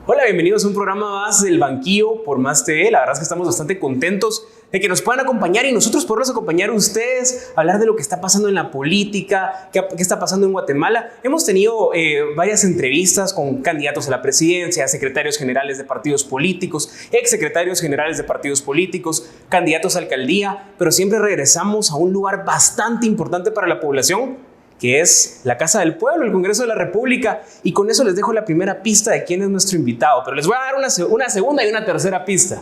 Hola, bienvenidos a un programa más del Banquillo por Más TV. La verdad es que estamos bastante contentos de que nos puedan acompañar y nosotros poderlos acompañar a ustedes, hablar de lo que está pasando en la política, qué está pasando en Guatemala. Hemos tenido varias entrevistas con candidatos a la presidencia, secretarios generales de partidos políticos, exsecretarios generales de partidos políticos, candidatos a alcaldía, pero siempre regresamos a un lugar bastante importante para la población, que es la Casa del Pueblo, el Congreso de la República, y con eso les dejo la primera pista de quién es nuestro invitado, pero les voy a dar una segunda y una tercera pista.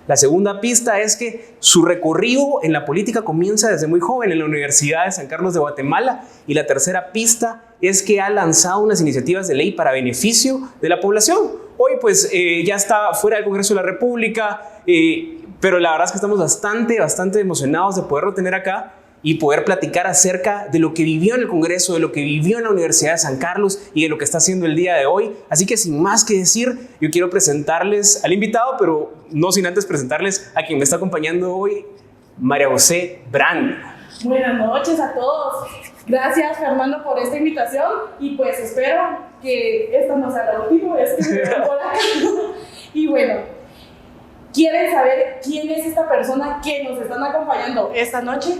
La segunda pista es que su recorrido en la política comienza desde muy joven en la Universidad de San Carlos de Guatemala, y la tercera pista es que ha lanzado unas iniciativas de ley para beneficio de la población. Hoy pues ya está fuera del Congreso de la República, pero la verdad es que estamos bastante emocionados de poderlo tener acá y poder platicar acerca de lo que vivió en el Congreso, de lo que vivió en la Universidad de San Carlos y de lo que está haciendo el día de hoy. Así que sin más que decir, yo quiero presentarles al invitado, pero no sin antes presentarles a quien me está acompañando hoy, María José Brand. Buenas noches a todos. Gracias, Fernando, por esta invitación y pues espero que esta no sea la última vez que me vean por acá. Y bueno, ¿quieren saber quién es esta persona que nos están acompañando esta noche?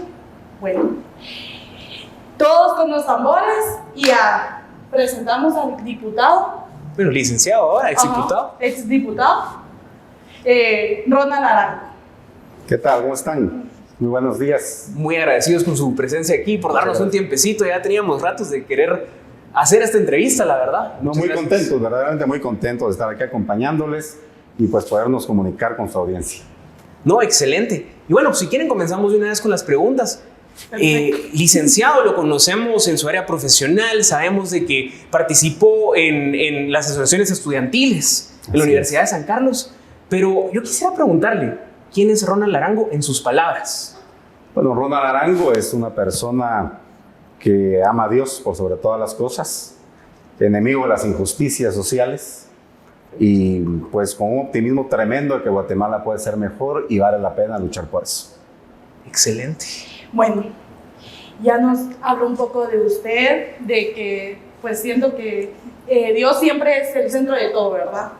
Bueno, todos con los tambores y presentamos al diputado. Bueno, licenciado ahora, exdiputado. Exdiputado, Ronald Arango. ¿Qué tal? ¿Cómo están? Muy buenos días. Muy agradecidos con su presencia aquí, por darnos un tiempecito. Ya teníamos ratos de querer hacer esta entrevista, la verdad. No, muy contentos, verdaderamente muy contentos de estar aquí acompañándoles y pues podernos comunicar con su audiencia. No, excelente. Y bueno, si quieren comenzamos de una vez con las preguntas. Licenciado, lo conocemos en su área profesional, sabemos de que participó en las asociaciones estudiantiles en la Universidad de San Carlos, pero yo quisiera preguntarle, ¿quién es Ronald Arango en sus palabras? Bueno, Ronald Arango es una persona que ama a Dios por sobre todas las cosas, enemigo de las injusticias sociales y pues con un optimismo tremendo de que Guatemala puede ser mejor y vale la pena luchar por eso. Excelente. Bueno, ya nos habló un poco de usted, de que pues siento que Dios siempre es el centro de todo, ¿verdad?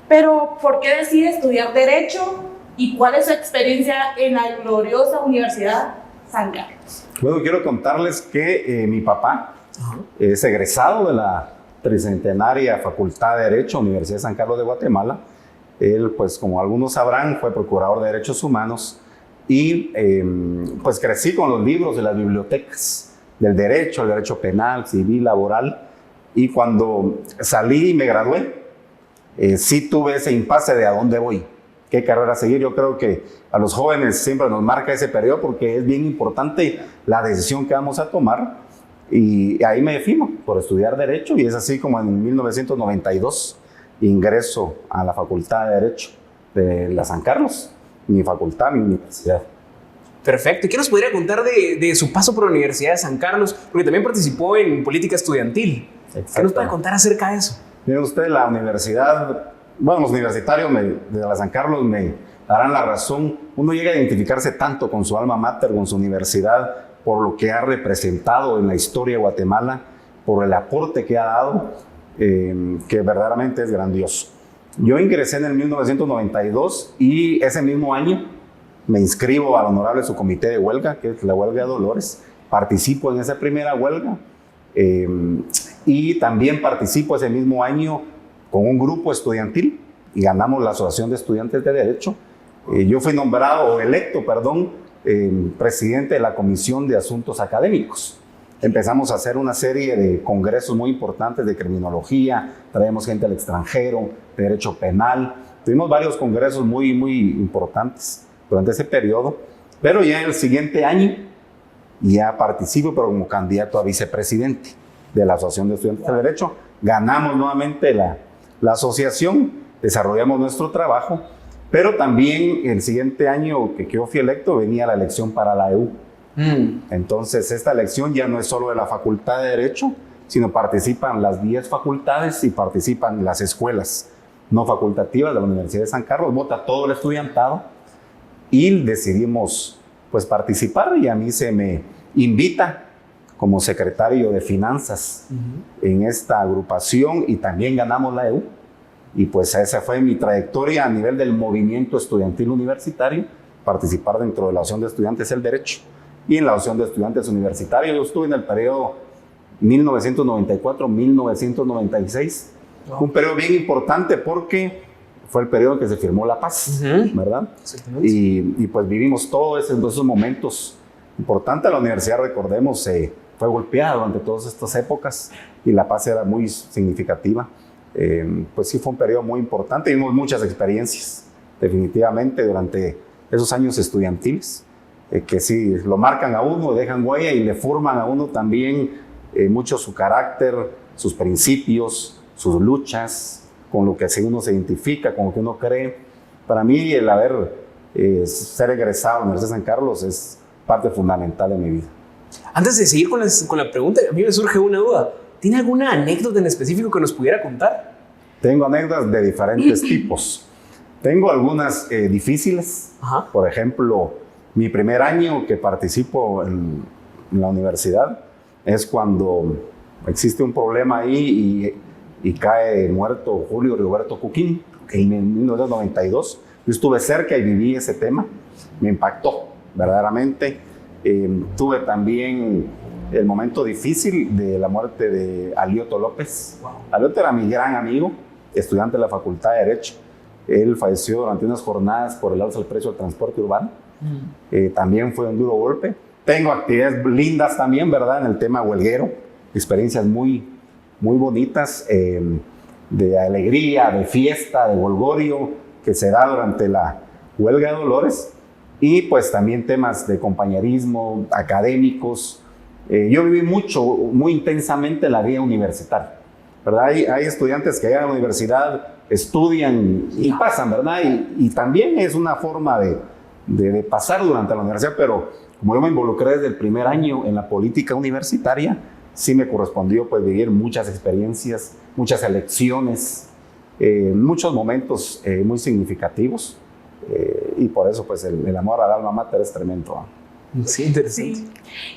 Pero ¿por qué decide estudiar Derecho y cuál es su experiencia en la gloriosa Universidad San Carlos? Bueno, quiero contarles que mi papá es egresado de la tricentenaria Facultad de Derecho, Universidad de San Carlos de Guatemala. Él, pues como algunos sabrán, fue procurador de Derechos Humanos. Y pues crecí con los libros de las bibliotecas del derecho, el derecho penal, civil, laboral. Y cuando salí y me gradué, sí tuve ese impasse de a dónde voy, qué carrera seguir. Yo creo que a los jóvenes siempre nos marca ese periodo porque es bien importante la decisión que vamos a tomar. Y ahí me defino por estudiar Derecho y es así como en 1992 ingreso a la Facultad de Derecho de la San Carlos. Mi facultad, mi universidad. Perfecto. ¿Y qué nos podría contar de su paso por la Universidad de San Carlos? Porque también participó en política estudiantil. ¿Qué nos puede contar acerca de eso? Miren usted, la universidad, bueno, los universitarios de la San Carlos me darán la razón. Uno llega a identificarse tanto con su alma mater, con su universidad, por lo que ha representado en la historia de Guatemala, por el aporte que ha dado, que verdaderamente es grandioso. Yo ingresé en el 1992 y ese mismo año me inscribo al honorable subcomité de huelga, que es la huelga de Dolores. Participo en esa primera huelga y también participo ese mismo año con un grupo estudiantil y ganamos la Asociación de Estudiantes de Derecho. Yo fui nombrado, o electo, perdón, presidente de la Comisión de Asuntos Académicos. Empezamos a hacer una serie de congresos muy importantes de criminología, traemos gente al extranjero, de derecho penal. Tuvimos varios congresos muy importantes durante ese periodo, pero ya en el siguiente año ya participo, pero como candidato a vicepresidente de la Asociación de Estudiantes de Derecho. Ganamos nuevamente la asociación, desarrollamos nuestro trabajo, pero también el siguiente año que yo fui electo venía la elección para la EU. Entonces esta elección ya no es solo de la Facultad de Derecho, sino participan las 10 facultades y participan las escuelas no facultativas de la Universidad de San Carlos. Vota todo el estudiantado y decidimos pues participar y a mí se me invita como secretario de Finanzas en esta agrupación y también ganamos la EU. y pues esa fue mi trayectoria a nivel del movimiento estudiantil universitario, participar dentro de la Asociación de Estudiantes del Derecho. Y en la Asociación de Estudiantes Universitarios yo estuve en el periodo 1994-1996, un periodo bien importante porque fue el periodo en que se firmó la paz, ¿verdad? Y pues vivimos todos esos momentos importantes. La universidad, recordemos, fue golpeada durante todas estas épocas y la paz era muy significativa. Pues sí, fue un periodo muy importante. Vimos muchas experiencias, definitivamente, durante esos años estudiantiles, que sí lo marcan a uno, dejan huella y le forman a uno también mucho su carácter, sus principios, sus luchas, con lo que uno se identifica, con lo que uno cree. Para mí, el ser egresado a la Universidad de San Carlos es parte fundamental de mi vida. Antes de seguir con la pregunta, a mí me surge una duda. ¿Tiene alguna anécdota en específico que nos pudiera contar? Tengo anécdotas de diferentes tipos. Tengo algunas difíciles. Ajá. Por ejemplo, mi primer año que participo en la universidad es cuando existe un problema ahí y cae muerto Julio Rigoberto Cuquín en 1992. Yo estuve cerca y viví ese tema. Me impactó verdaderamente. Tuve también el momento difícil de la muerte de Alioto López. Wow. Alioto era mi gran amigo, estudiante de la Facultad de Derecho. Él falleció durante unas jornadas por el alza del precio del transporte urbano. También fue un duro golpe. Tengo actividades lindas también, ¿verdad? En el tema huelguero, experiencias muy, muy bonitas, de alegría, de fiesta, de golgorio, que se da durante la huelga de Dolores. Y pues también temas de compañerismo, académicos. Yo viví muy intensamente la vida universitaria, ¿verdad? Hay estudiantes que llegan a la universidad, estudian y pasan, ¿verdad? Y también es una forma de pasar durante la universidad, pero como yo me involucré desde el primer año en la política universitaria, sí me correspondió pues vivir muchas experiencias, muchas elecciones, muchos momentos muy significativos, y por eso pues el amor al alma mater es tremendo. Sí, interesante. Sí.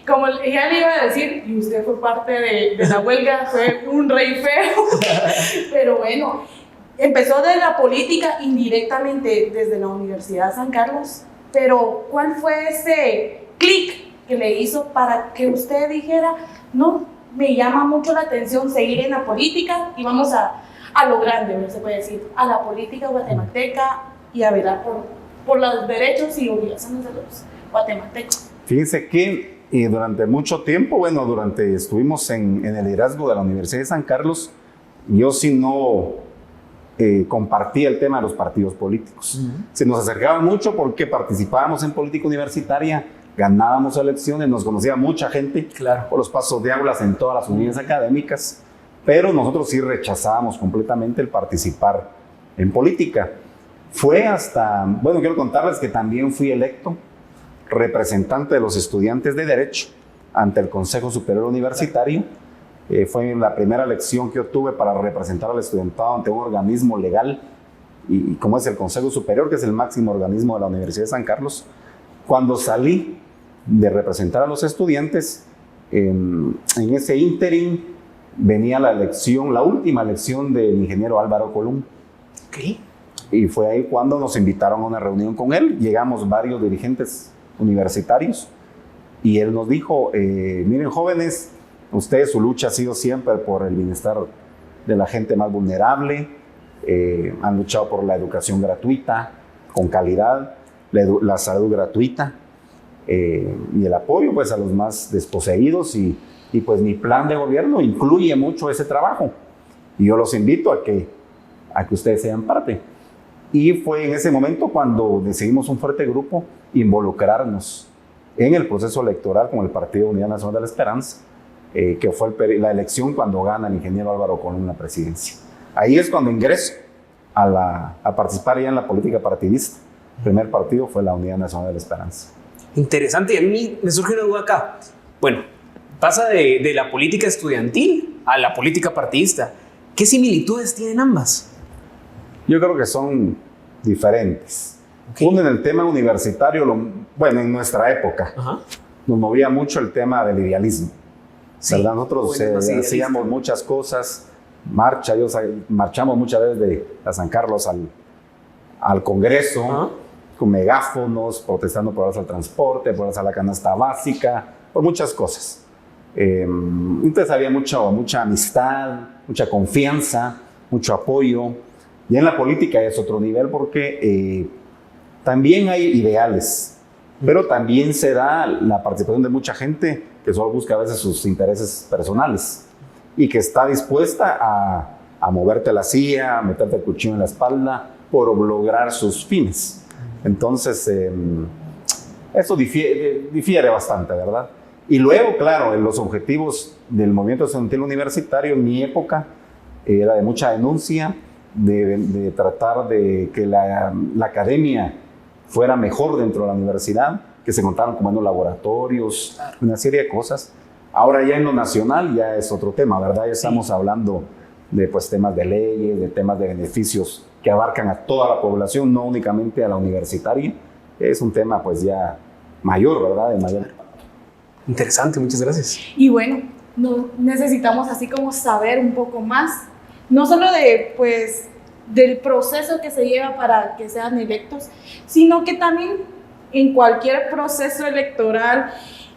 Como ella le iba a decir, y usted fue parte de la huelga, fue un rey feo, pero bueno, empezó de la política indirectamente desde la Universidad de San Carlos, pero ¿cuál fue ese clic que le hizo para que usted dijera, no, me llama mucho la atención seguir en la política y vamos a lo grande, ¿no? Se puede decir, a la política guatemalteca y a velar por los derechos y obligaciones de los guatemaltecos? Fíjense que durante mucho tiempo, estuvimos en el liderazgo de la Universidad de San Carlos, yo sí no compartía el tema de los partidos políticos. Se nos acercaban mucho porque participábamos en política universitaria, ganábamos elecciones, nos conocía mucha gente, claro, por los pasos de aulas en todas las unidades académicas, pero nosotros sí rechazábamos completamente el participar en política. Fue hasta, quiero contarles que también fui electo representante de los estudiantes de Derecho ante el Consejo Superior Universitario. Fue la primera elección que yo tuve para representar al estudiantado ante un organismo legal, y como es el Consejo Superior, que es el máximo organismo de la Universidad de San Carlos. Cuando salí de representar a los estudiantes, en ese ínterin venía la última elección del ingeniero Álvaro Colum. ¿Qué? Y fue ahí cuando nos invitaron a una reunión con él. Llegamos varios dirigentes universitarios y él nos dijo, miren jóvenes, ustedes, su lucha ha sido siempre por el bienestar de la gente más vulnerable, han luchado por la educación gratuita, con calidad, la salud gratuita, y el apoyo pues a los más desposeídos, y pues mi plan de gobierno incluye mucho ese trabajo, y yo los invito a que ustedes sean parte. Y fue en ese momento cuando decidimos un fuerte grupo involucrarnos en el proceso electoral con el Partido Unidad Nacional de la Esperanza, que fue la elección cuando gana el ingeniero Álvaro Colum la presidencia. Ahí es cuando ingreso a participar ya en la política partidista. El primer partido fue la Unidad Nacional de la Esperanza. Interesante, y a mí me surge una duda acá. Bueno, pasa de la política estudiantil a la política partidista. ¿Qué similitudes tienen ambas? Yo creo que son diferentes. Okay. Uno, en el tema universitario, en nuestra época, nos movía mucho el tema del idealismo. Sí, ¿verdad? Nosotros hacíamos muchas cosas marcha. Marchamos muchas veces de a San Carlos al Congreso, con megáfonos, protestando por el transporte, por la canasta básica, por muchas cosas. Entonces había mucha amistad, mucha confianza, mucho apoyo. Y en la política es otro nivel porque también hay ideales, pero también se da la participación de mucha gente que solo busca a veces sus intereses personales y que está dispuesta a moverte la silla, a meterte el cuchillo en la espalda por lograr sus fines. Entonces, eso difiere bastante, ¿verdad? Y luego, claro, en los objetivos del movimiento estudiantil universitario en mi época era de mucha denuncia, de tratar de que la academia fuera mejor dentro de la universidad, que se contaran con buenos laboratorios, una serie de cosas. Ahora ya en lo nacional ya es otro tema, ¿verdad? Ya estamos hablando de pues, temas de leyes, de temas de beneficios que abarcan a toda la población, no únicamente a la universitaria. Es un tema pues ya mayor, ¿verdad? De mayor impacto. Interesante, muchas gracias. Y bueno, necesitamos así como saber un poco más, no solo del proceso que se lleva para que sean electos, sino que también en cualquier proceso electoral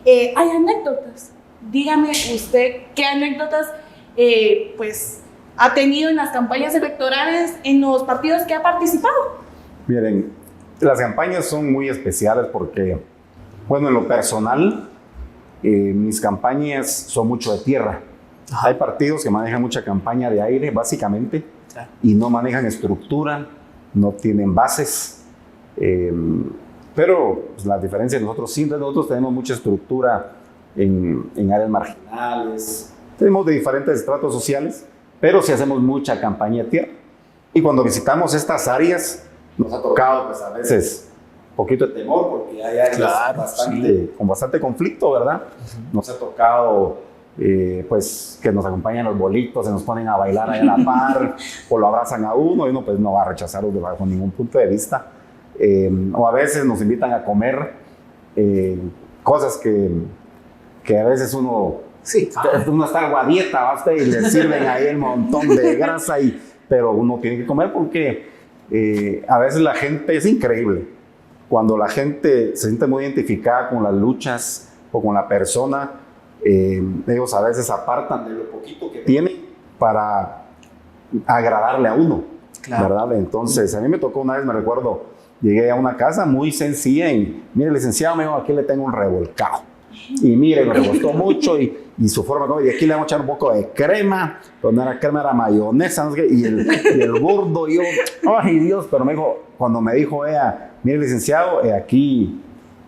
hay anécdotas. Dígame usted qué anécdotas ha tenido en las campañas electorales en los partidos que ha participado. Miren, las campañas son muy especiales porque, bueno, en lo personal, mis campañas son mucho de tierra. Hay partidos que manejan mucha campaña de aire, básicamente, y no manejan estructura, no tienen bases. Pero pues, la diferencia de nosotros tenemos mucha estructura en áreas marginales, tenemos de diferentes estratos sociales, pero sí hacemos mucha campaña de tierra. Y cuando visitamos estas áreas, nos ha tocado pues, a veces un poquito de temor, porque hay áreas con bastante conflicto, ¿verdad? Nos ha tocado pues que nos acompañan los bolitos, se nos ponen a bailar ahí a la par, o lo abrazan a uno, y uno pues no va a rechazarlo bajo ningún punto de vista. O a veces nos invitan a comer cosas que a veces uno está algo a dieta, basta, y le sirven ahí el montón de grasa, pero uno tiene que comer porque a veces la gente es increíble. Cuando la gente se siente muy identificada con las luchas o con la persona, ellos a veces apartan de lo poquito que tienen para agradarle a uno, ¿verdad? Entonces, a mí me tocó una vez, me recuerdo, llegué a una casa muy sencilla y, mire, licenciado, me dijo, aquí le tengo un revolcado. Y mire, me gustó mucho y su forma de comer. Y aquí le vamos a echar un poco de crema, pero no era crema, era mayonesa, no sé qué, y el gordo, y yo, ay Dios, pero cuando me dijo ella, mire, licenciado, aquí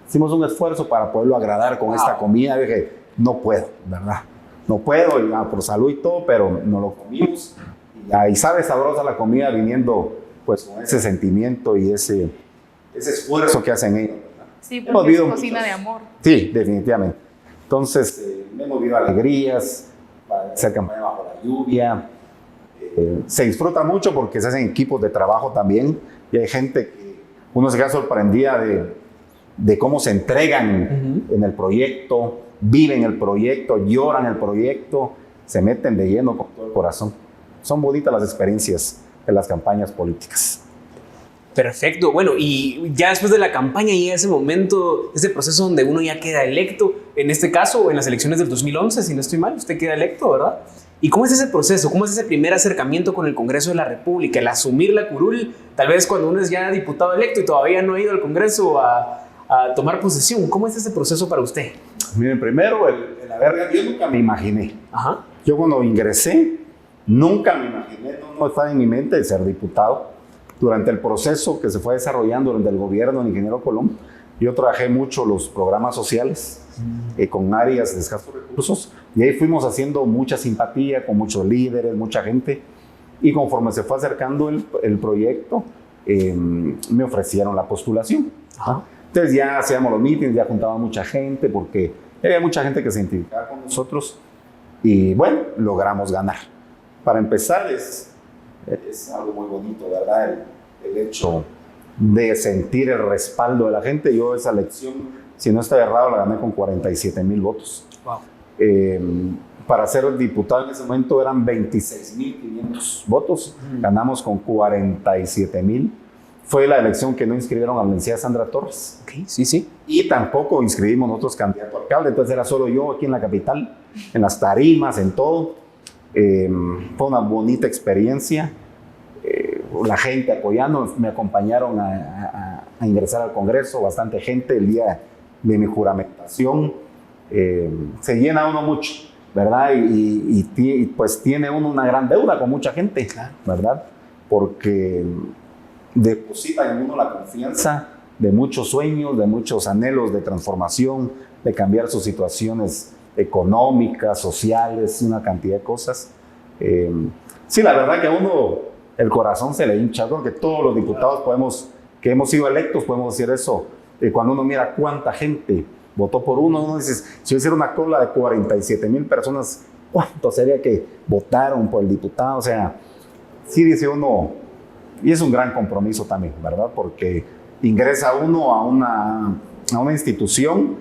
hicimos un esfuerzo para poderlo agradar con esta comida. Y dije, no puedo, ¿verdad? No puedo, y, por salud y todo, pero no lo comimos. Y sabe sabrosa la comida viniendo pues con ese sentimiento y ese esfuerzo que hacen ellos. Sí, porque es cocina de amor. Sí, definitivamente. Entonces, hemos vivido alegrías, para hacer campaña bajo la lluvia. Se disfruta mucho porque se hacen equipos de trabajo también y hay gente que uno se queda sorprendida de cómo se entregan en el proyecto, viven el proyecto, lloran el proyecto, se meten de lleno con todo el corazón. Son bonitas las experiencias de las campañas políticas. Perfecto. Bueno, y ya después de la campaña y ese momento, ese proceso donde uno ya queda electo, en este caso, en las elecciones del 2011, si no estoy mal, usted queda electo, ¿verdad? ¿Y cómo es ese proceso? ¿Cómo es ese primer acercamiento con el Congreso de la República? El asumir la curul, tal vez cuando uno es ya diputado electo y todavía no ha ido al Congreso a tomar posesión. ¿Cómo es ese proceso para usted? Miren, primero, yo nunca me imaginé. Yo cuando ingresé, nunca me imaginé, no estaba en mi mente de ser diputado. Durante el proceso que se fue desarrollando durante el gobierno del ingeniero Colom, yo trabajé mucho los programas sociales con áreas de escasos recursos y ahí fuimos haciendo mucha simpatía con muchos líderes, mucha gente, y conforme se fue acercando el proyecto, me ofrecieron la postulación. Entonces ya hacíamos los mítines, ya juntaba mucha gente porque había mucha gente que se identificaba con nosotros y bueno, logramos ganar. Para empezar es algo muy bonito, ¿verdad? El hecho de sentir el respaldo de la gente. Yo esa elección, si no estoy errado, la gané con 47,000 votos. Wow. para ser diputado en ese momento eran 26.500 votos, ganamos con 47.000. Fue la elección que no inscribieron a la licenciada Sandra Torres. Ok, sí, sí. Y tampoco inscribimos nosotros candidato a alcalde, entonces era solo yo aquí en la capital, en las tarimas, en todo. Fue una bonita experiencia. La gente apoyando, me acompañaron a ingresar al Congreso, bastante gente el día de mi juramentación. Se llena uno mucho, ¿verdad? Y pues tiene uno una gran deuda con mucha gente, ¿verdad? Porque depositan en uno la confianza de muchos sueños, de muchos anhelos de transformación, de cambiar sus situaciones económicas, sociales, una cantidad de cosas. Sí, la verdad que a uno el corazón se le hincha. Creo que todos los diputados que hemos sido electos podemos decir eso. Cuando uno mira cuánta gente votó por uno dice, si yo hiciera una cola de 47,000 personas, ¿cuánto sería que votaron por el diputado? O sea, sí dice uno, y es un gran compromiso también, ¿verdad? Porque ingresa uno a una institución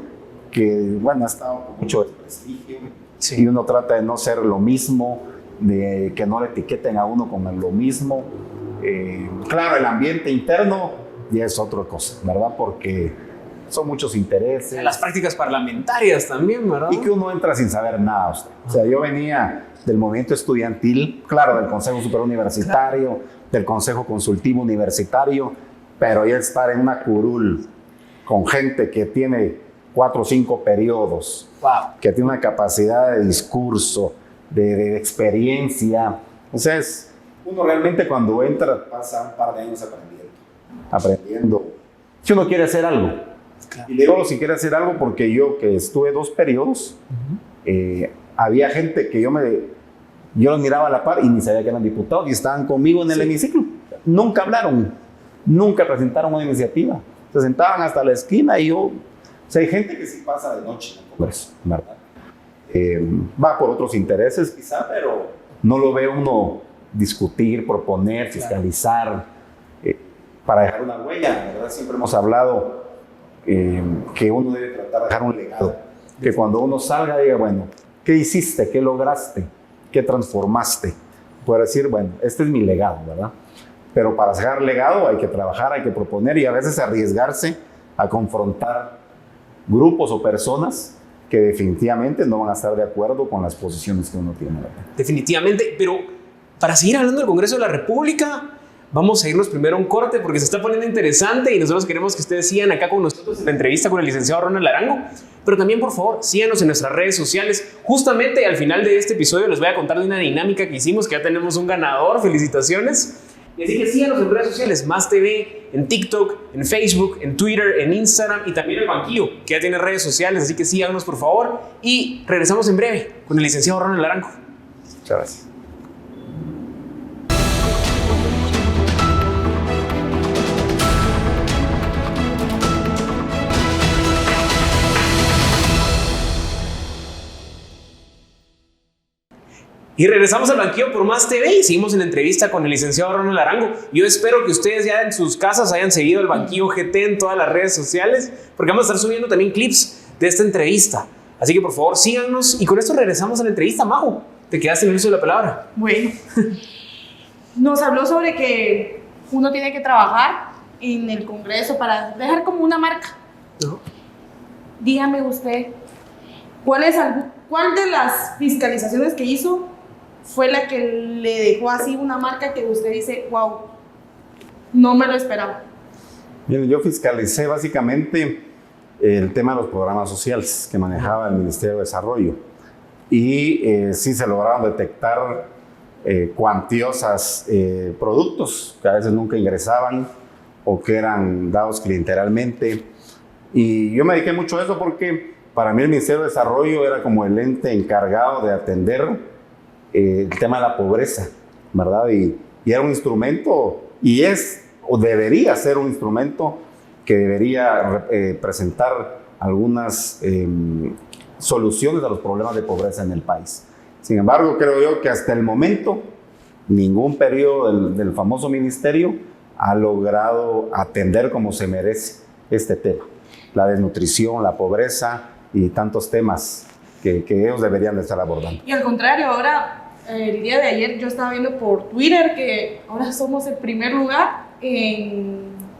que, bueno, ha estado con mucho desprestigio, sí. Y uno trata de no ser lo mismo, de que no le etiqueten a uno con lo mismo. Claro, el ambiente interno ya es otra cosa, ¿verdad? Porque son muchos intereses. Las prácticas parlamentarias también, ¿verdad? Y que uno entra sin saber nada. O sea, yo venía del movimiento estudiantil, claro, del Consejo Superior Universitario, claro, del Consejo Consultivo Universitario, pero ya estar en una curul con gente que tiene 4 o 5 periodos, wow, que tiene una capacidad de discurso, de experiencia. Entonces, uno realmente cuando entra pasa un par de años aprendiendo. Si uno quiere hacer algo, claro. Y digo si quiere hacer algo porque yo que estuve 2 periodos, había gente que yo los miraba a la par y ni sabía que eran diputados y estaban conmigo en el hemiciclo. Nunca hablaron, nunca presentaron una iniciativa. Se sentaban hasta la esquina y yo... O sea, hay gente que sí pasa de noche en el Congreso, ¿verdad? Va por otros intereses quizá, pero no lo ve uno discutir, proponer, fiscalizar, para dejar una huella, ¿verdad? Siempre hemos hablado que uno debe tratar de dejar un legado, que cuando uno salga diga, bueno, ¿qué hiciste? ¿Qué lograste? ¿Qué transformaste? Poder decir, bueno, este es mi legado, ¿verdad? Pero para dejar legado hay que trabajar, hay que proponer y a veces arriesgarse a confrontar grupos o personas que definitivamente no van a estar de acuerdo con las posiciones que uno tiene, ¿verdad? Definitivamente, pero para seguir hablando del Congreso de la República, vamos a irnos primero a un corte porque se está poniendo interesante y nosotros queremos que ustedes sigan acá con nosotros en la entrevista con el licenciado Ronald Arango, pero también por favor síganos en nuestras redes sociales. Justamente al final de este episodio les voy a contar de una dinámica que hicimos, que ya tenemos un ganador, felicitaciones. Y así que síganos en redes sociales, Más TV, en TikTok, en Facebook, en Twitter, en Instagram y también el Banquillo, que ya tiene redes sociales, así que síganos por favor. Y regresamos en breve con el licenciado Ronald Arango. Muchas gracias. Y regresamos al Banquillo por Más TV y seguimos en la entrevista con el licenciado Ronald Arango. Yo espero que ustedes ya en sus casas hayan seguido el Banquillo GT en todas las redes sociales, porque vamos a estar subiendo también clips de esta entrevista. Así que por favor síganos y con esto regresamos a la entrevista. Majo, te quedaste en el uso de la palabra. Bueno, nos habló sobre que uno tiene que trabajar en el Congreso para dejar como una marca. ¿No? Dígame usted, ¿cuál de las fiscalizaciones que hizo fue la que le dejó así una marca que usted dice, wow, no me lo esperaba? Bien, yo fiscalicé básicamente el tema de los programas sociales que manejaba el Ministerio de Desarrollo y sí se lograron detectar cuantiosos productos que a veces nunca ingresaban o que eran dados clientelarmente, y yo me dediqué mucho a eso porque para mí el Ministerio de Desarrollo era como el ente encargado de atender el tema de la pobreza, ¿verdad? Y era un instrumento, y es, o debería ser un instrumento que debería presentar algunas soluciones a los problemas de pobreza en el país. Sin embargo, creo yo que hasta el momento ningún periodo del famoso ministerio ha logrado atender como se merece este tema, la desnutrición, la pobreza y tantos temas que ellos deberían de estar abordando. Y al contrario, ahora, el día de ayer yo estaba viendo por Twitter que ahora somos el primer lugar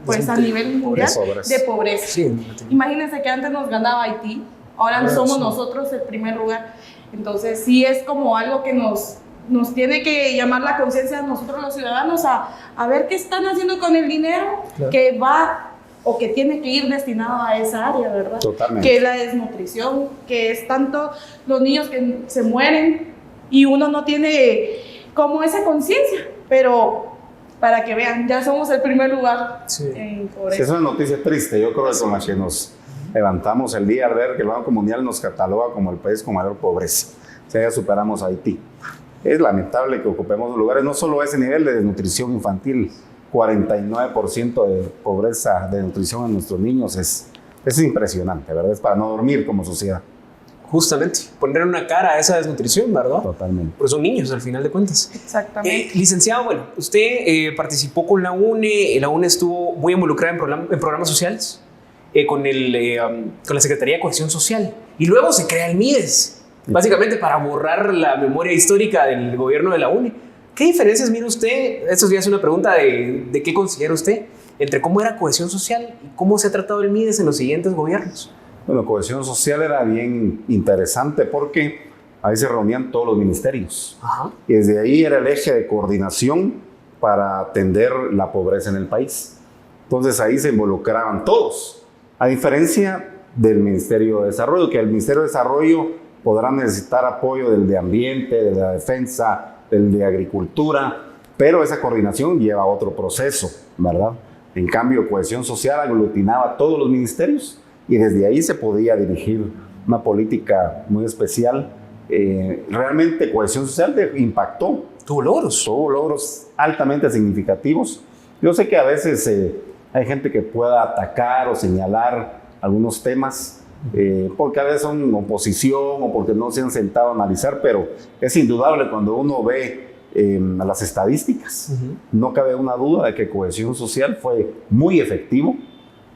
pues a nivel mundial de pobreza. Sí, imagínense que antes nos ganaba Haití, ahora somos nosotros el primer lugar. Entonces sí es como algo que nos tiene que llamar la conciencia a nosotros los ciudadanos a ver qué están haciendo con el dinero que va o que tiene que ir destinado a esa área, ¿verdad? Totalmente. Que es la desnutrición, que es tanto los niños que se mueren y uno no tiene como esa conciencia, pero para que vean, ya somos el primer lugar en pobreza. Sí, es una noticia triste, yo creo que con la que nos levantamos el día al ver que el Banco Mundial nos cataloga como el país con mayor pobreza. O sea, ya superamos a Haití. Es lamentable que ocupemos lugares, no solo ese nivel de desnutrición infantil, 49% de pobreza de nutrición en nuestros niños es impresionante, ¿verdad? Es para no dormir como sociedad. Justamente, poner una cara a esa desnutrición, ¿verdad? Totalmente. Porque son niños al final de cuentas. Exactamente. Licenciado, bueno, usted participó con la UNE estuvo muy involucrada en programas sociales, con la Secretaría de Cohesión Social, y luego se crea el MIDES, básicamente para borrar la memoria histórica del gobierno de la UNE. ¿Qué diferencias mira usted? Esto ya es una pregunta de qué considera usted entre cómo era cohesión social y cómo se ha tratado el MIDES en los siguientes gobiernos. Bueno, cohesión social era bien interesante porque ahí se reunían todos los ministerios. Ajá. Y desde ahí era el eje de coordinación para atender la pobreza en el país. Entonces ahí se involucraban todos, a diferencia del Ministerio de Desarrollo, que el Ministerio de Desarrollo podrá necesitar apoyo del de Ambiente, de la Defensa, del de Agricultura, pero esa coordinación lleva otro proceso, ¿verdad? En cambio, cohesión social aglutinaba a todos los ministerios y desde ahí se podía dirigir una política muy especial. Realmente cohesión social impactó. Tuvo logros Altamente significativos. Yo sé que a veces hay gente que pueda atacar o señalar algunos temas porque a veces son oposición o porque no se han sentado a analizar, pero es indudable cuando uno ve las estadísticas. No cabe una duda de que cohesión social fue muy efectivo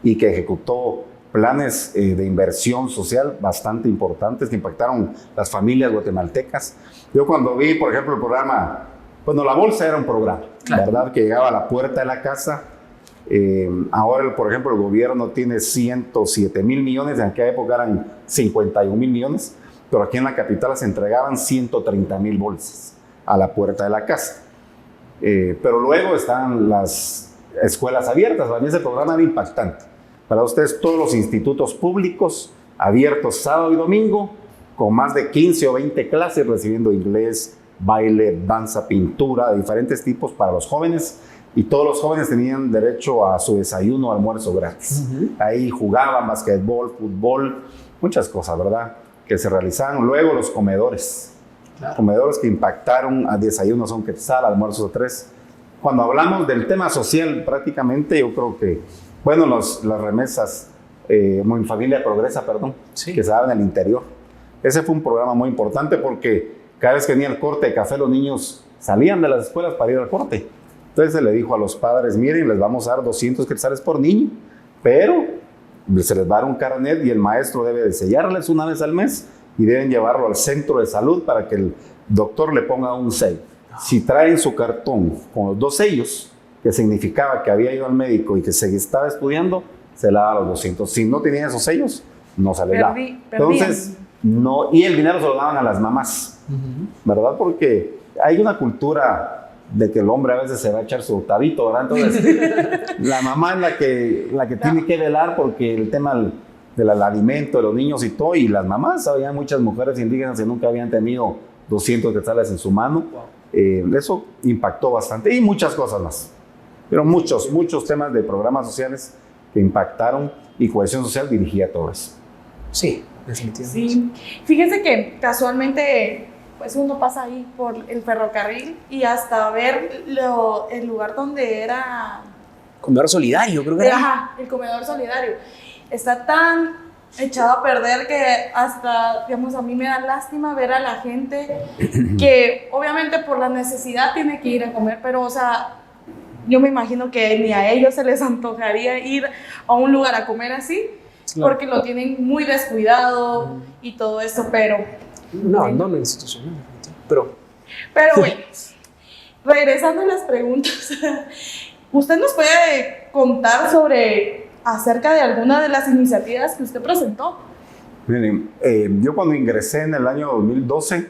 y que ejecutó planes de inversión social bastante importantes que impactaron las familias guatemaltecas. Yo cuando vi, por ejemplo, el programa, bueno, la bolsa era un programa, ¿verdad? Que llegaba a la puerta de la casa. Ahora, por ejemplo, el gobierno tiene 107,000 millones, en aquella época eran 51,000 millones, pero aquí en la capital se entregaban 130,000 bolsas a la puerta de la casa. Pero luego están las escuelas abiertas. Para mí ese programa era impactante. Para ustedes, todos los institutos públicos abiertos sábado y domingo, con más de 15 o 20 clases, recibiendo inglés, baile, danza, pintura, de diferentes tipos para los jóvenes. Y todos los jóvenes tenían derecho a su desayuno, almuerzo gratis. Ahí jugaban basquetbol, fútbol, muchas cosas, ¿verdad? Que se realizaban. Luego los comedores. Claro. Comedores que impactaron a desayunos a un quetzal, almuerzos a 3. Cuando hablamos del tema social, prácticamente yo creo que, bueno, las remesas, Mi Familia Progresa, que se daban en el interior. Ese fue un programa muy importante porque cada vez que venía el corte de café, los niños salían de las escuelas para ir al corte. Entonces se le dijo a los padres, miren, les vamos a dar 200 quetzales por niño, pero se les va a dar un carnet y el maestro debe de sellarles una vez al mes y deben llevarlo al centro de salud para que el doctor le ponga un sello. Si traen su cartón con los 2 sellos, que significaba que había ido al médico y que se estaba estudiando, se le daba los 200. Si no tenían esos sellos, no se les daba. Entonces, no, y el dinero se lo daban a las mamás, ¿verdad? Porque hay una cultura de que el hombre a veces se va a echar su octavito, ¿verdad? Entonces, la mamá es la que tiene que velar porque el tema del alimento de los niños y todo, y las mamás, había muchas mujeres indígenas que nunca habían tenido 200 quetzales en su mano. Eso impactó bastante y muchas cosas más. Pero muchos temas de programas sociales que impactaron y cohesión social dirigía todo eso. Sí, definitivamente. Sí, fíjense que casualmente pues uno pasa ahí por el ferrocarril y hasta ver el lugar donde era... Comedor solidario, creo que era. Ajá, el comedor solidario. Está tan echado a perder que hasta, digamos, a mí me da lástima ver a la gente que obviamente por la necesidad tiene que ir a comer, pero o sea, yo me imagino que ni a ellos se les antojaría ir a un lugar a comer así. Claro. porque lo tienen muy descuidado y todo eso, pero Un abandono institucional. Pero bueno, regresando a las preguntas, ¿usted nos puede contar acerca de alguna de las iniciativas que usted presentó? Miren, yo cuando ingresé en el año 2012,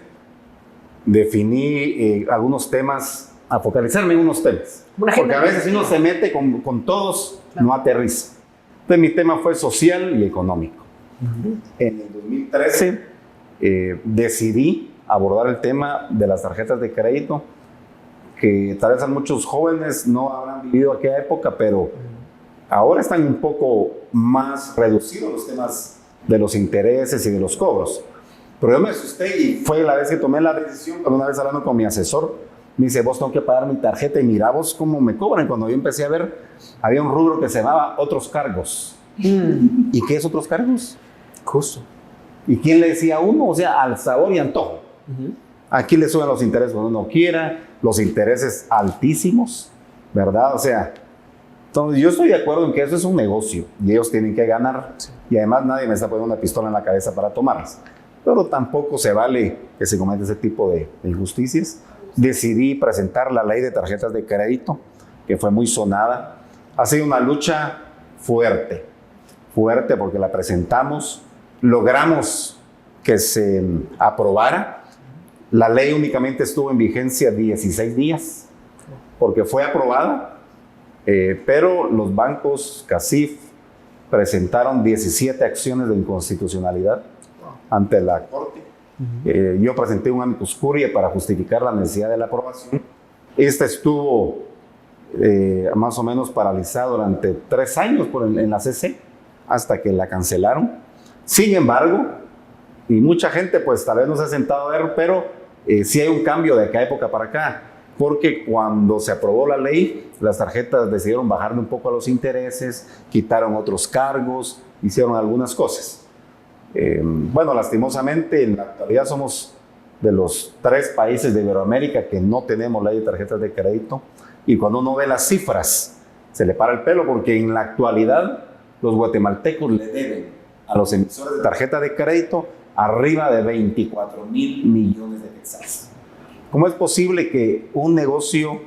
definí algunos temas, a focalizarme en unos temas. Porque a veces si uno se mete con todos, no aterriza. Entonces mi tema fue social y económico. En el 2013 decidí abordar el tema de las tarjetas de crédito, que tal vez a muchos jóvenes no habrán vivido aquella época, pero ahora están un poco más reducidos los temas de los intereses y de los cobros. Pero yo me asusté y fue la vez que tomé la decisión, cuando una vez hablando con mi asesor, me dice, vos tengo que pagar mi tarjeta y mira vos cómo me cobran. Cuando yo empecé a ver, había un rubro que se llamaba otros cargos. ¿Y qué es otros cargos? costo. ¿Y quién le decía a uno? O sea, al sabor y antojo. Aquí le suben los intereses cuando uno quiera, los intereses altísimos, ¿verdad? O sea, entonces yo estoy de acuerdo en que eso es un negocio y ellos tienen que ganar. Sí. Y además nadie me está poniendo una pistola en la cabeza para tomarlas. Pero tampoco se vale que se cometa ese tipo de injusticias. Decidí presentar la ley de tarjetas de crédito, que fue muy sonada. Ha sido una lucha fuerte porque la presentamos, logramos que se aprobara. La ley únicamente estuvo en vigencia 16 días, porque fue aprobada, pero los bancos CACIF presentaron 17 acciones de inconstitucionalidad ante la Corte. Yo presenté un amicus curiae para justificar la necesidad de la aprobación. Esta estuvo más o menos paralizada durante 3 años en la CC, hasta que la cancelaron. Sin embargo, y mucha gente pues tal vez no se ha sentado a ver, pero sí hay un cambio de aquella época para acá, porque cuando se aprobó la ley, las tarjetas decidieron bajarle un poco a los intereses, quitaron otros cargos, hicieron algunas cosas. Bueno, lastimosamente en la actualidad somos de los 3 países de Iberoamérica que no tenemos ley de tarjetas de crédito, y cuando uno ve las cifras se le para el pelo, porque en la actualidad los guatemaltecos le deben a los emisores de tarjeta de crédito arriba de 24,000 millones de quetzales. ¿Cómo es posible que un negocio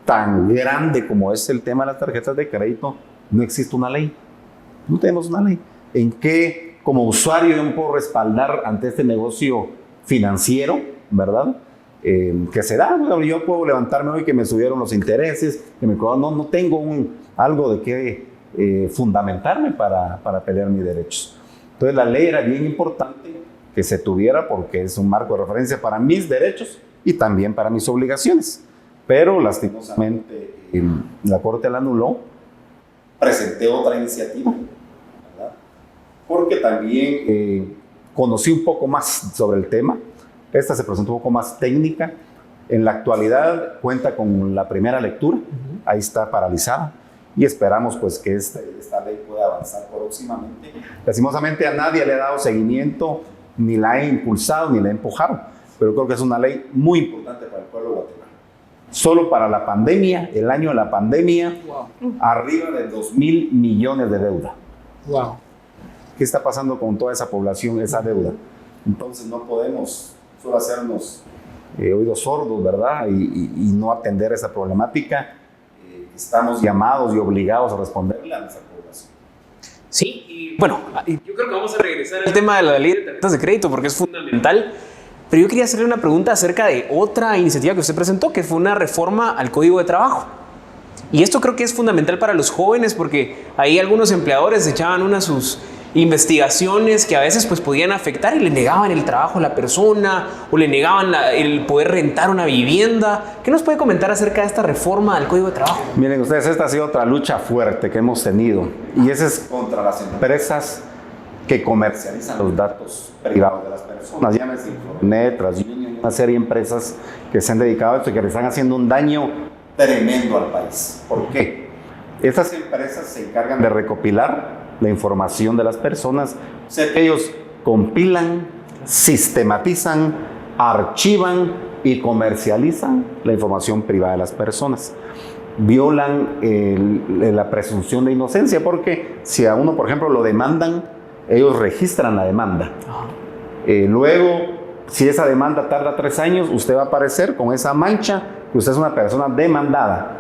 tan grande como es el tema de las tarjetas de crédito no exista una ley? No tenemos una ley. ¿En qué, como usuario, yo me puedo respaldar ante este negocio financiero, verdad? Que se da. Bueno, yo puedo levantarme hoy que me subieron los intereses, que me cobraron. No tengo algo de qué fundamentarme para pelear mis derechos. Entonces la ley era bien importante que se tuviera, porque es un marco de referencia para mis derechos y también para mis obligaciones. Pero lastimosamente la Corte la anuló. Presenté otra iniciativa, ¿verdad? Porque también conocí un poco más sobre el tema. Esta se presentó un poco más técnica. En la actualidad cuenta con la primera lectura. Ahí está paralizada. Y esperamos pues que esta ley pueda avanzar próximamente. Lastimosamente a nadie le ha dado seguimiento, ni la ha impulsado, ni la ha empujado. Pero creo que es una ley muy importante para el pueblo de Guatemala. Solo para la pandemia, el año de la pandemia, arriba de 2,000 millones de deuda. Wow. ¿Qué está pasando con toda esa población, esa deuda? Entonces no podemos solo hacernos oídos sordos, ¿verdad? Y no atender esa problemática. Estamos llamados y obligados a responderle a nuestra población. Sí, y bueno, yo creo que vamos a regresar al tema de la ley de tarjetas de crédito porque es fundamental. Pero yo quería hacerle una pregunta acerca de otra iniciativa que usted presentó, que fue una reforma al Código de Trabajo. Y esto creo que es fundamental para los jóvenes porque ahí algunos empleadores echaban sus investigaciones que a veces pues podían afectar y le negaban el trabajo a la persona o le negaban el poder rentar una vivienda. ¿Qué nos puede comentar acerca de esta reforma al Código de Trabajo? Miren ustedes, esta ha sido otra lucha fuerte que hemos tenido, y esa es contra las empresas que comercializan los datos privados de las personas. Llámese Infornet, TransUnion, una serie de empresas que se han dedicado a esto y que le están haciendo un daño tremendo al país. ¿Por qué? Estas empresas se encargan de recopilar la información de las personas. O sea, que ellos compilan, sistematizan, archivan y comercializan la información privada de las personas. violan la presunción de inocencia, porque si a uno, por ejemplo, lo demandan, ellos registran la demanda. Luego, si esa demanda tarda 3 años, usted va a aparecer con esa mancha que usted es una persona demandada.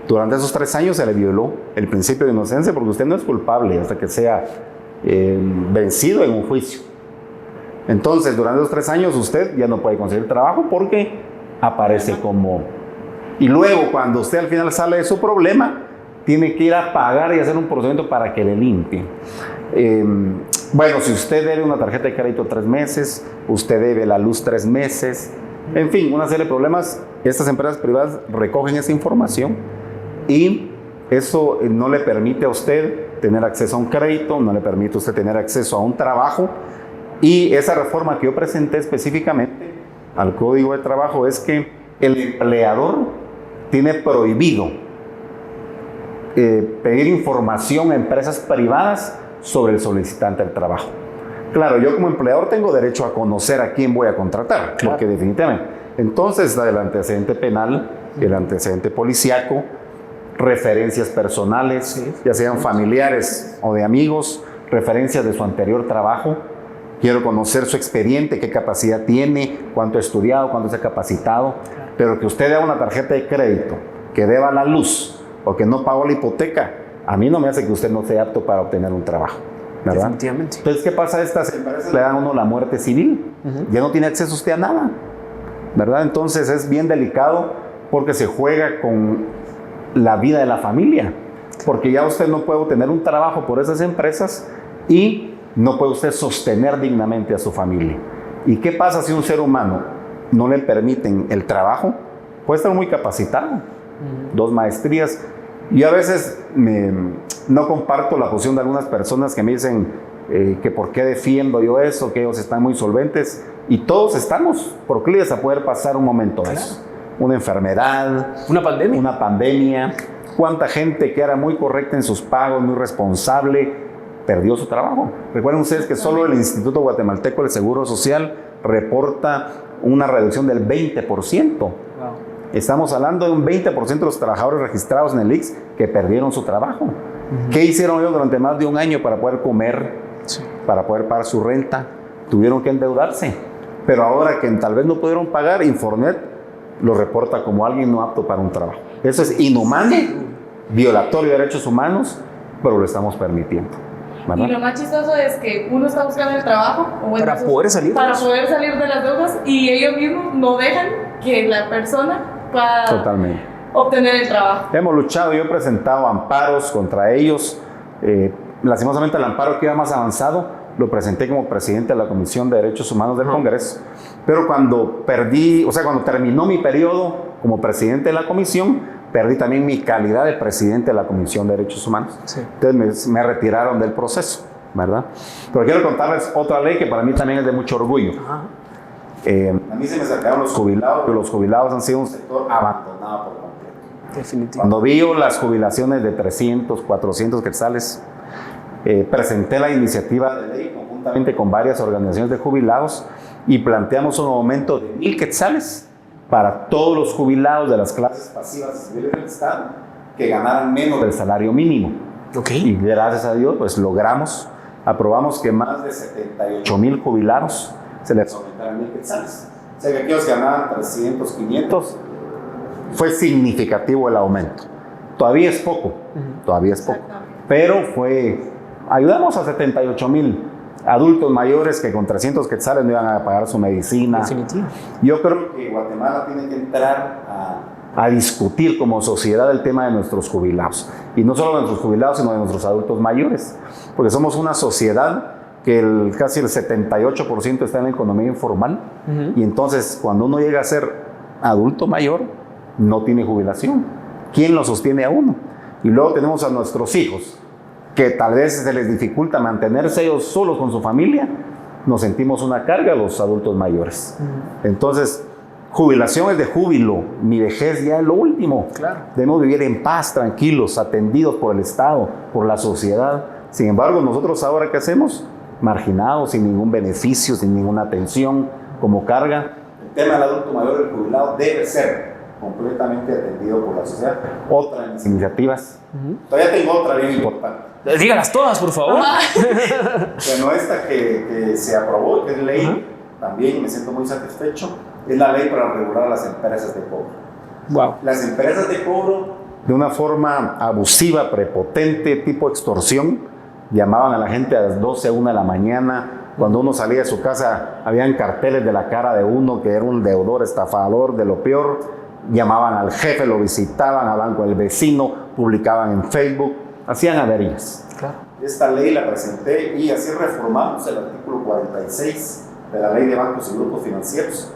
Durante esos 3 años se le violó el principio de inocencia, porque usted no es culpable hasta que sea vencido en un juicio. Entonces, durante esos 3 años usted ya no puede conseguir trabajo porque aparece como... Y luego, cuando usted al final sale de su problema, tiene que ir a pagar y hacer un procedimiento para que le limpien. Bueno, si usted debe una tarjeta de crédito 3 meses, usted debe la luz 3 meses, en fin, una serie de problemas. Estas empresas privadas recogen esa información y eso no le permite a usted tener acceso a un crédito, no le permite a usted tener acceso a un trabajo. Y esa reforma que yo presenté específicamente al Código de Trabajo es que el empleador tiene prohibido pedir información a empresas privadas sobre el solicitante del trabajo. Claro, yo como empleador tengo derecho a conocer a quién voy a contratar, claro, porque definitivamente. Entonces, el antecedente penal, el antecedente policíaco, referencias personales, sí, ya sean familiares o de amigos, referencias de su anterior trabajo. Quiero conocer su expediente, qué capacidad tiene, cuánto ha estudiado, cuánto se ha capacitado. Claro. Pero que usted dé una tarjeta de crédito, que deba la luz o que no pagó la hipoteca, a mí no me hace que usted no sea apto para obtener un trabajo, ¿verdad? Definitivamente. Entonces, ¿qué pasa? Estas empresas le dan a uno la muerte civil. Ya no tiene acceso usted a nada, ¿verdad? Entonces es bien delicado porque se juega con la vida de la familia. Porque ya usted no puede obtener un trabajo por esas empresas y no puede usted sostener dignamente a su familia. ¿Y qué pasa si un ser humano no le permiten el trabajo? Puede estar muy capacitado, 2 maestrías. Yo a veces no comparto la posición de algunas personas que me dicen que por qué defiendo yo eso, que ellos están muy solventes. Y todos estamos proclives a poder pasar un momento de eso. Una enfermedad, una pandemia. ¿Cuánta gente que era muy correcta en sus pagos, muy responsable, perdió su trabajo? Recuerden ustedes que solo el Instituto Guatemalteco del Seguro Social reporta una reducción del 20%. Wow. Estamos hablando de un 20% de los trabajadores registrados en el ICS que perdieron su trabajo. ¿Qué hicieron ellos durante más de un año para poder comer, para poder pagar su renta? Tuvieron que endeudarse. Pero ahora que tal vez no pudieron pagar, Infonet lo reporta como alguien no apto para un trabajo. Eso es inhumano, violatorio de derechos humanos, pero lo estamos permitiendo, ¿verdad? Y lo más chistoso es que uno está buscando el trabajo para poder salir de las deudas y ellos mismos no dejan que la persona pueda obtener el trabajo. Hemos luchado, yo he presentado amparos contra ellos. Lastimosamente el amparo que iba más avanzado lo presenté como presidente de la Comisión de Derechos Humanos del Congreso, pero cuando terminó mi periodo como presidente de la comisión, perdí también mi calidad de presidente de la Comisión de Derechos Humanos. Sí. Entonces me retiraron del proceso, ¿verdad? Pero quiero contarles otra ley que para mí también es de mucho orgullo. A mí se me sacaron los jubilados, pero los jubilados han sido un sector abandonado por completo. Definitivamente. Cuando vi las jubilaciones de 300, 400 quetzales, presenté la iniciativa de ley conjuntamente con varias organizaciones de jubilados y planteamos un aumento de 1,000 quetzales para todos los jubilados de las clases pasivas civiles del Estado que ganaran menos del salario mínimo. Y gracias a Dios, pues aprobamos que más de 78,000 jubilados se les aumentaran 1,000 quetzales. O sea que aquellos que ganaban 300, 500, fue significativo el aumento. Todavía es poco, pero ayudamos a 78,000 adultos mayores que con 300 quetzales no iban a pagar su medicina. Definitivo. Yo creo que Guatemala tiene que entrar a discutir como sociedad el tema de nuestros jubilados. Y no solo de nuestros jubilados, sino de nuestros adultos mayores. Porque somos una sociedad que casi el 78% está en la economía informal. Y entonces, cuando uno llega a ser adulto mayor, no tiene jubilación. ¿Quién lo sostiene a uno? Y luego tenemos a nuestros hijos, que tal vez se les dificulta mantenerse ellos solos con su familia, nos sentimos una carga los adultos mayores. Entonces, jubilación es de júbilo, mi vejez ya es lo último. Claro. Debemos vivir en paz, tranquilos, atendidos por el Estado, por la sociedad. Sin embargo, nosotros ahora, ¿qué hacemos? Marginados, sin ningún beneficio, sin ninguna atención, como carga. El tema del adulto mayor, el jubilado, debe ser completamente atendido por la sociedad. Otra de mis iniciativas. Todavía tengo otra bien importante. Dígalas todas, por favor. Bueno, esta que se aprobó, que es ley, también me siento muy satisfecho, es la ley para regular las empresas de cobro. Wow. Las empresas de cobro, de una forma abusiva, prepotente, tipo extorsión, llamaban a la gente a las 12, 1 de la mañana. Cuando uno salía de su casa, habían carteles de la cara de uno que era un deudor, estafador, de lo peor. Llamaban al jefe, lo visitaban, hablaban con el vecino, publicaban en Facebook, hacían averías. Claro. Esta ley la presenté y así reformamos el artículo 46 de la Ley de Bancos y Grupos Financieros,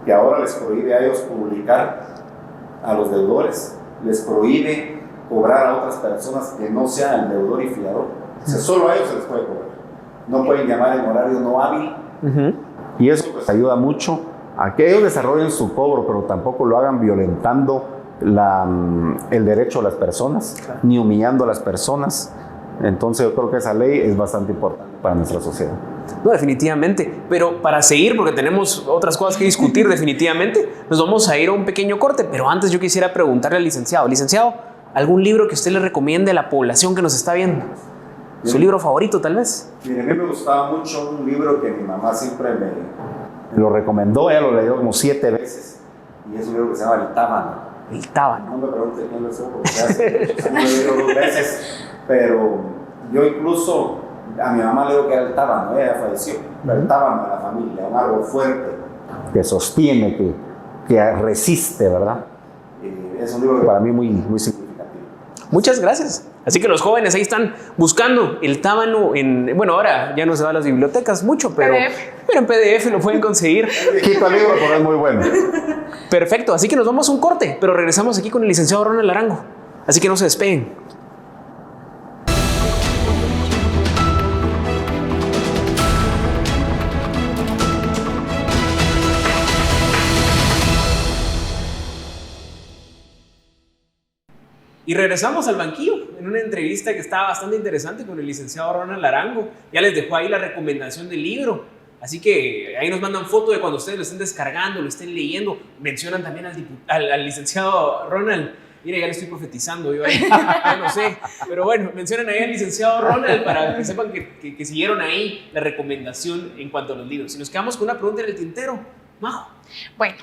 que ahora les prohíbe a ellos publicar a los deudores, les prohíbe cobrar a otras personas que no sean el deudor y fiador. O sea, solo a ellos se les puede cobrar. No pueden llamar en horario no hábil. Y eso pues ayuda mucho a que ellos desarrollen su cobro, pero tampoco lo hagan violentando el derecho a las personas, ni humillando a las personas. Entonces yo creo que esa ley es bastante importante para nuestra sociedad. No, definitivamente. Pero para seguir, porque tenemos otras cosas que discutir definitivamente, nos vamos a ir a un pequeño corte. Pero antes yo quisiera preguntarle al licenciado. Licenciado, ¿algún libro que usted le recomiende a la población que nos está viendo? ¿Su libro favorito, tal vez? Mire, a mí me gustaba mucho un libro que mi mamá siempre me lo recomendó. Ella lo leyó como 7 veces. Y es un libro que se llama El Tábano. El Tábano. No me pregunte quién lo hizo, porque ya se lo he leído 2 veces. Pero yo incluso a mi mamá le digo que era el tábano, ella falleció. Pero el tábano de la familia, un árbol fuerte que sostiene, que resiste, ¿verdad? Es un libro que para mí muy significativo. Muchas gracias. Así que los jóvenes ahí están buscando el tábano bueno, ahora ya no se va a las bibliotecas mucho, pero en PDF lo pueden conseguir. Quito el libro, pero es muy bueno. Perfecto, así que nos vamos a un corte, pero regresamos aquí con el licenciado Ronald Arango. Así que no se despeguen. Y regresamos al banquillo en una entrevista que estaba bastante interesante con el licenciado Ronald Arango. Ya les dejó ahí la recomendación del libro. Así que ahí nos mandan foto de cuando ustedes lo estén descargando, lo estén leyendo. Mencionan también al licenciado Ronald. Mira, ya le estoy profetizando yo ahí. Ya no sé. Pero bueno, mencionan ahí al licenciado Ronald para que sepan que siguieron ahí la recomendación en cuanto a los libros. Y nos quedamos con una pregunta en el tintero. Majo. Bueno,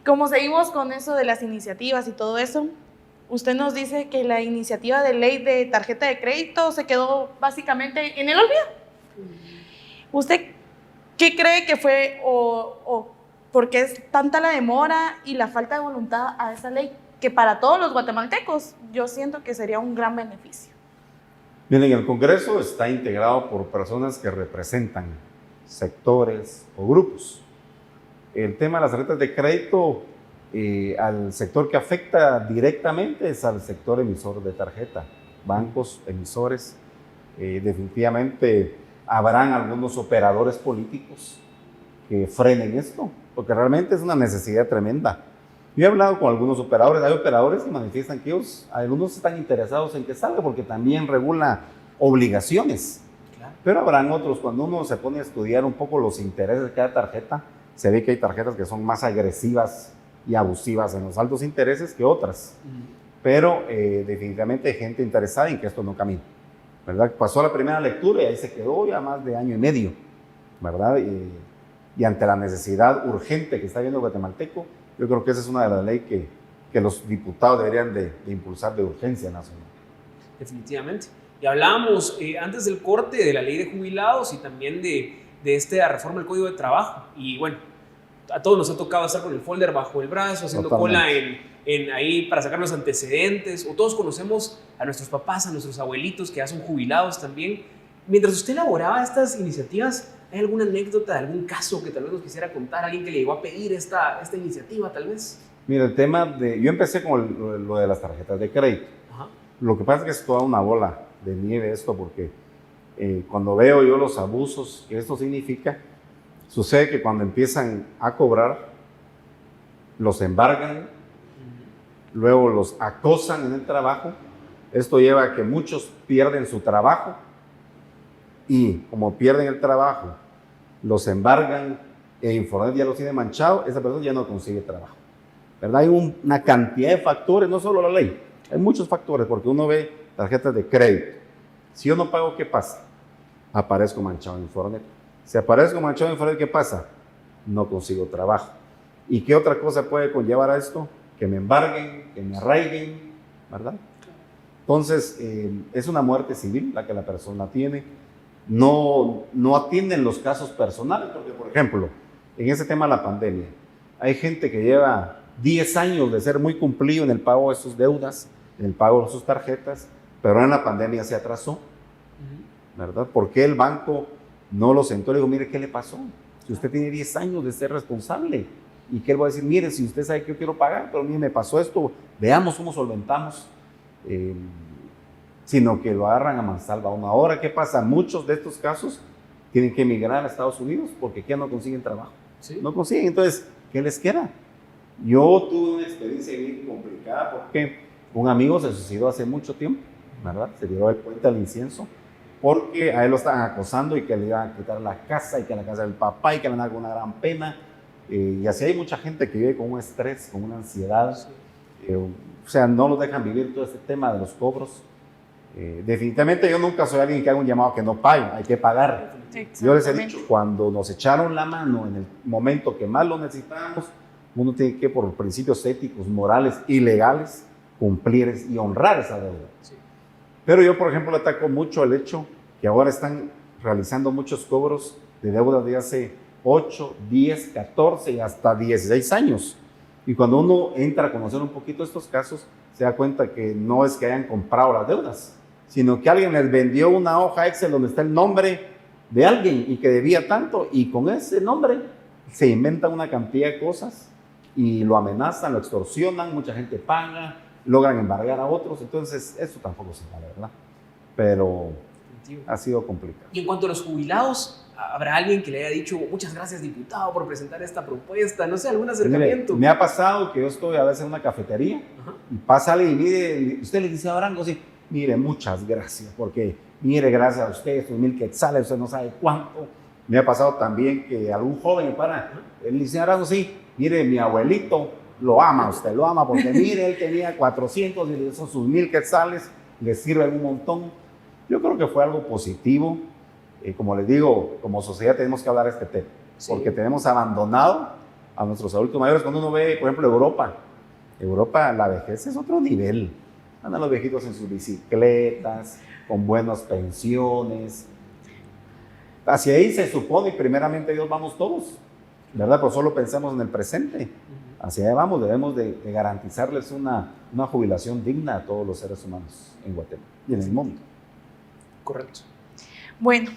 como seguimos con eso de las iniciativas y todo eso, usted nos dice que la iniciativa de ley de tarjeta de crédito se quedó básicamente en el olvido. ¿Usted qué cree que fue o por qué es tanta la demora y la falta de voluntad a esa ley? Que para todos los guatemaltecos yo siento que sería un gran beneficio. Miren, el Congreso está integrado por personas que representan sectores o grupos. El tema de las tarjetas de crédito al sector que afecta directamente es al sector emisor de tarjeta, bancos, emisores. Definitivamente habrán algunos operadores políticos que frenen esto, porque realmente es una necesidad tremenda. Yo he hablado con algunos operadores, hay operadores que manifiestan que algunos están interesados en que salga porque también regula obligaciones. Claro. Pero habrán otros, cuando uno se pone a estudiar un poco los intereses de cada tarjeta, se ve que hay tarjetas que son más agresivas y abusivas en los altos intereses que otras. Pero definitivamente hay gente interesada en que esto no camine, ¿verdad? Pasó la primera lectura y ahí se quedó ya más de 1 año y medio, ¿verdad? Y ante la necesidad urgente que está viendo el guatemalteco, yo creo que esa es una de las leyes que los diputados deberían de impulsar de urgencia nacional. Definitivamente. Y hablábamos antes del corte de la ley de jubilados y también de esta reforma del Código de Trabajo. Y bueno, a todos nos ha tocado estar con el folder bajo el brazo, haciendo cola ahí para sacar los antecedentes, o todos conocemos a nuestros papás, a nuestros abuelitos que ya son jubilados también. Mientras usted elaboraba estas iniciativas, ¿hay alguna anécdota, algún caso que tal vez nos quisiera contar? ¿Alguien que le llegó a pedir esta iniciativa tal vez? Mira, el tema yo empecé con lo de las tarjetas de crédito. Ajá. Lo que pasa es que es toda una bola de nieve esto, porque cuando veo yo los abusos que esto significa, sucede que cuando empiezan a cobrar, los embargan, luego los acosan en el trabajo. Esto lleva a que muchos pierden su trabajo y como pierden el trabajo, los embargan e Infonet ya los tiene manchado, esa persona ya no consigue trabajo. ¿verdad? Hay una cantidad de factores, no solo la ley, hay muchos factores, porque uno ve tarjetas de crédito. Si yo no pago, ¿qué pasa? Aparezco manchado en Infonet. Si aparezco manchado en Infonet, ¿qué pasa? No consigo trabajo. ¿Y qué otra cosa puede conllevar a esto? Que me embarguen, que me arraiguen, ¿verdad? Entonces, es una muerte civil la que la persona tiene. No atienden los casos personales, porque, por ejemplo, en ese tema de la pandemia, hay gente que lleva 10 años de ser muy cumplido en el pago de sus deudas, en el pago de sus tarjetas, pero en la pandemia se atrasó, ¿verdad? ¿Por qué el banco no lo sentó y le dijo, mire, ¿qué le pasó? Si usted tiene 10 años de ser responsable, y que él va a decir, mire, si usted sabe que yo quiero pagar, pero mire, me pasó esto, veamos cómo solventamos, sino que lo agarran a mansalva. Ahora, ¿qué pasa? Muchos de estos casos tienen que emigrar a Estados Unidos porque aquí ya no consiguen trabajo. ¿Sí? No consiguen, entonces, ¿qué les queda? Yo tuve una experiencia bien complicada porque un amigo se suicidó hace mucho tiempo, ¿verdad? Se tiró del puente al incienso porque a él lo estaban acosando y que le iban a quitar la casa y que la casa del papá y que le iban a dar una gran pena. Y así hay mucha gente que vive con un estrés, con una ansiedad. O sea, no los dejan vivir todo este tema de los cobros. Definitivamente yo nunca soy alguien que haga un llamado a que no pague, hay que pagar. Yo les he dicho, cuando nos echaron la mano en el momento que más lo necesitábamos, uno tiene que, por principios éticos, morales y legales, cumplir y honrar esa deuda. Sí. Pero yo, por ejemplo, le ataco mucho el hecho que ahora están realizando muchos cobros de deuda de hace 8, 10, 14 y hasta 16 años. Y cuando uno entra a conocer un poquito estos casos, se da cuenta que no es que hayan comprado las deudas, sino que alguien les vendió una hoja Excel donde está el nombre de alguien y que debía tanto, y con ese nombre se inventan una cantidad de cosas y lo amenazan, lo extorsionan, mucha gente paga, logran embargar a otros. Entonces eso tampoco se vale, ¿verdad? Pero ha sido complicado. Y en cuanto a los jubilados, ¿habrá alguien que le haya dicho muchas gracias, diputado, por presentar esta propuesta? No sé, algún acercamiento. Mire, me ha pasado que yo estoy a veces en una cafetería y pasa alguien y mire, usted le dice a Arango, sí, mire, muchas gracias, porque mire, gracias a usted, estos 1000 quetzales, usted no sabe cuánto. Me ha pasado también que algún joven él dice a Arango, sí, mire, mi abuelito lo ama, usted lo ama, porque mire, él tenía 400 y esos sus 1000 quetzales le sirven un montón. Yo creo que fue algo positivo. Como les digo, como sociedad tenemos que hablar de este tema, porque tenemos abandonado a nuestros adultos mayores. Cuando uno ve, por ejemplo, Europa, la vejez es otro nivel. Andan los viejitos en sus bicicletas, con buenas pensiones. Hacia ahí se supone, y primeramente Dios, vamos todos, ¿verdad? Pero solo pensamos en el presente. Hacia allá vamos, debemos de garantizarles una jubilación digna a todos los seres humanos en Guatemala y en el mundo. Correcto. Bueno,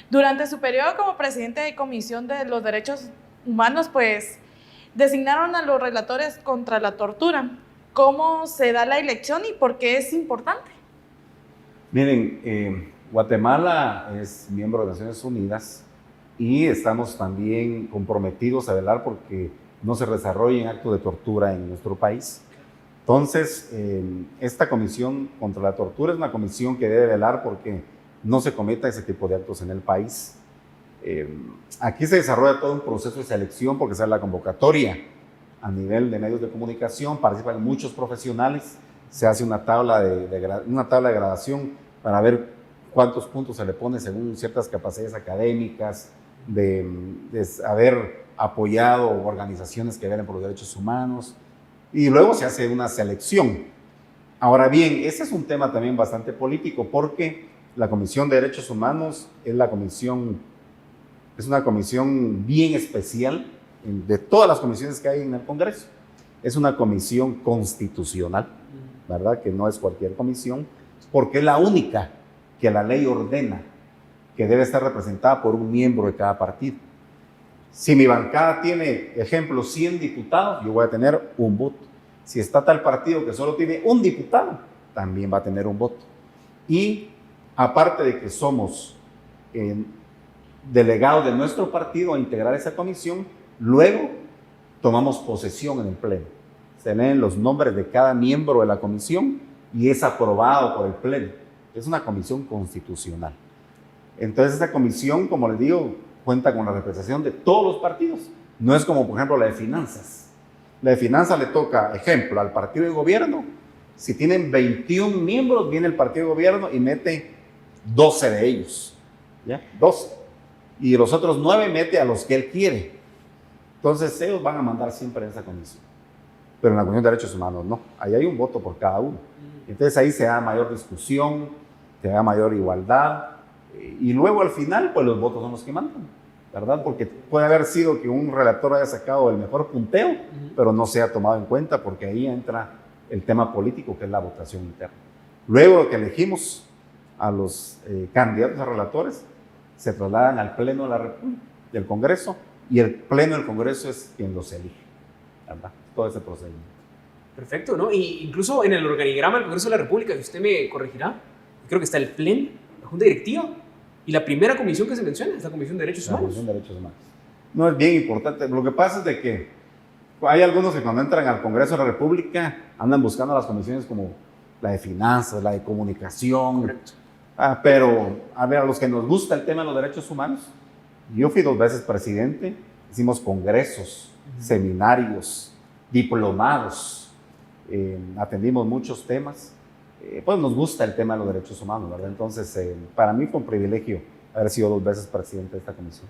durante su periodo como presidente de Comisión de los Derechos Humanos, pues designaron a los relatores contra la tortura. ¿Cómo se da la elección y por qué es importante? Miren, Guatemala es miembro de Naciones Unidas y estamos también comprometidos a velar porque no se desarrollen actos de tortura en nuestro país. Entonces, esta comisión contra la tortura es una comisión que debe velar porque no se cometa ese tipo de actos en el país. Aquí se desarrolla todo un proceso de selección porque se hace la convocatoria a nivel de medios de comunicación, participan muchos profesionales, se hace una tabla de gradación para ver cuántos puntos se le pone según ciertas capacidades académicas, de haber apoyado organizaciones que velen por los derechos humanos, y luego se hace una selección. Ahora bien, ese es un tema también bastante político porque la Comisión de Derechos Humanos es una comisión bien especial de todas las comisiones que hay en el Congreso. Es una comisión constitucional, ¿verdad? Que no es cualquier comisión, porque es la única que la ley ordena que debe estar representada por un miembro de cada partido. Si mi bancada tiene, ejemplo, 100 diputados, yo voy a tener un voto. Si está tal partido que solo tiene un diputado, también va a tener un voto. Y aparte de que somos delegados de nuestro partido a integrar esa comisión, luego tomamos posesión en el Pleno. Se leen los nombres de cada miembro de la comisión y es aprobado por el Pleno. Es una comisión constitucional. Entonces, esta comisión, como les digo, cuenta con la representación de todos los partidos. No es como, por ejemplo, la de finanzas. La de finanzas le toca, ejemplo, al partido de gobierno. Si tienen 21 miembros, viene el partido de gobierno y mete 12 de ellos. ¿Ya? 12. Y los otros 9 mete a los que él quiere. Entonces ellos van a mandar siempre en esa comisión. Pero en la Comisión de Derechos Humanos no. Ahí hay un voto por cada uno. Entonces ahí se da mayor discusión, se da mayor igualdad. Y luego al final, pues los votos son los que mandan, ¿verdad? Porque puede haber sido que un relator haya sacado el mejor punteo, pero no se ha tomado en cuenta porque ahí entra el tema político, que es la votación interna. Luego que elegimos a los candidatos a relatores, se trasladan al Pleno de la República, del Congreso, y el Pleno del Congreso es quien los elige, ¿verdad? Todo ese procedimiento. Perfecto, ¿no? Y incluso en el organigrama del Congreso de la República, y usted me corregirá, creo que está el Pleno, la Junta Directiva, y la primera comisión que se menciona es la Comisión de Derechos Humanos. La Comisión de Derechos Humanos. No, es bien importante. Lo que pasa es de que hay algunos que cuando entran al Congreso de la República andan buscando las comisiones como la de finanzas, la de comunicación. Correcto. Pero, a ver, a los que nos gusta el tema de los derechos humanos, yo fui 2 veces presidente, hicimos congresos, seminarios, diplomados, atendimos muchos temas. Pues nos gusta el tema de los derechos humanos, ¿verdad? Entonces, para mí fue un privilegio haber sido 2 veces presidente de esta comisión.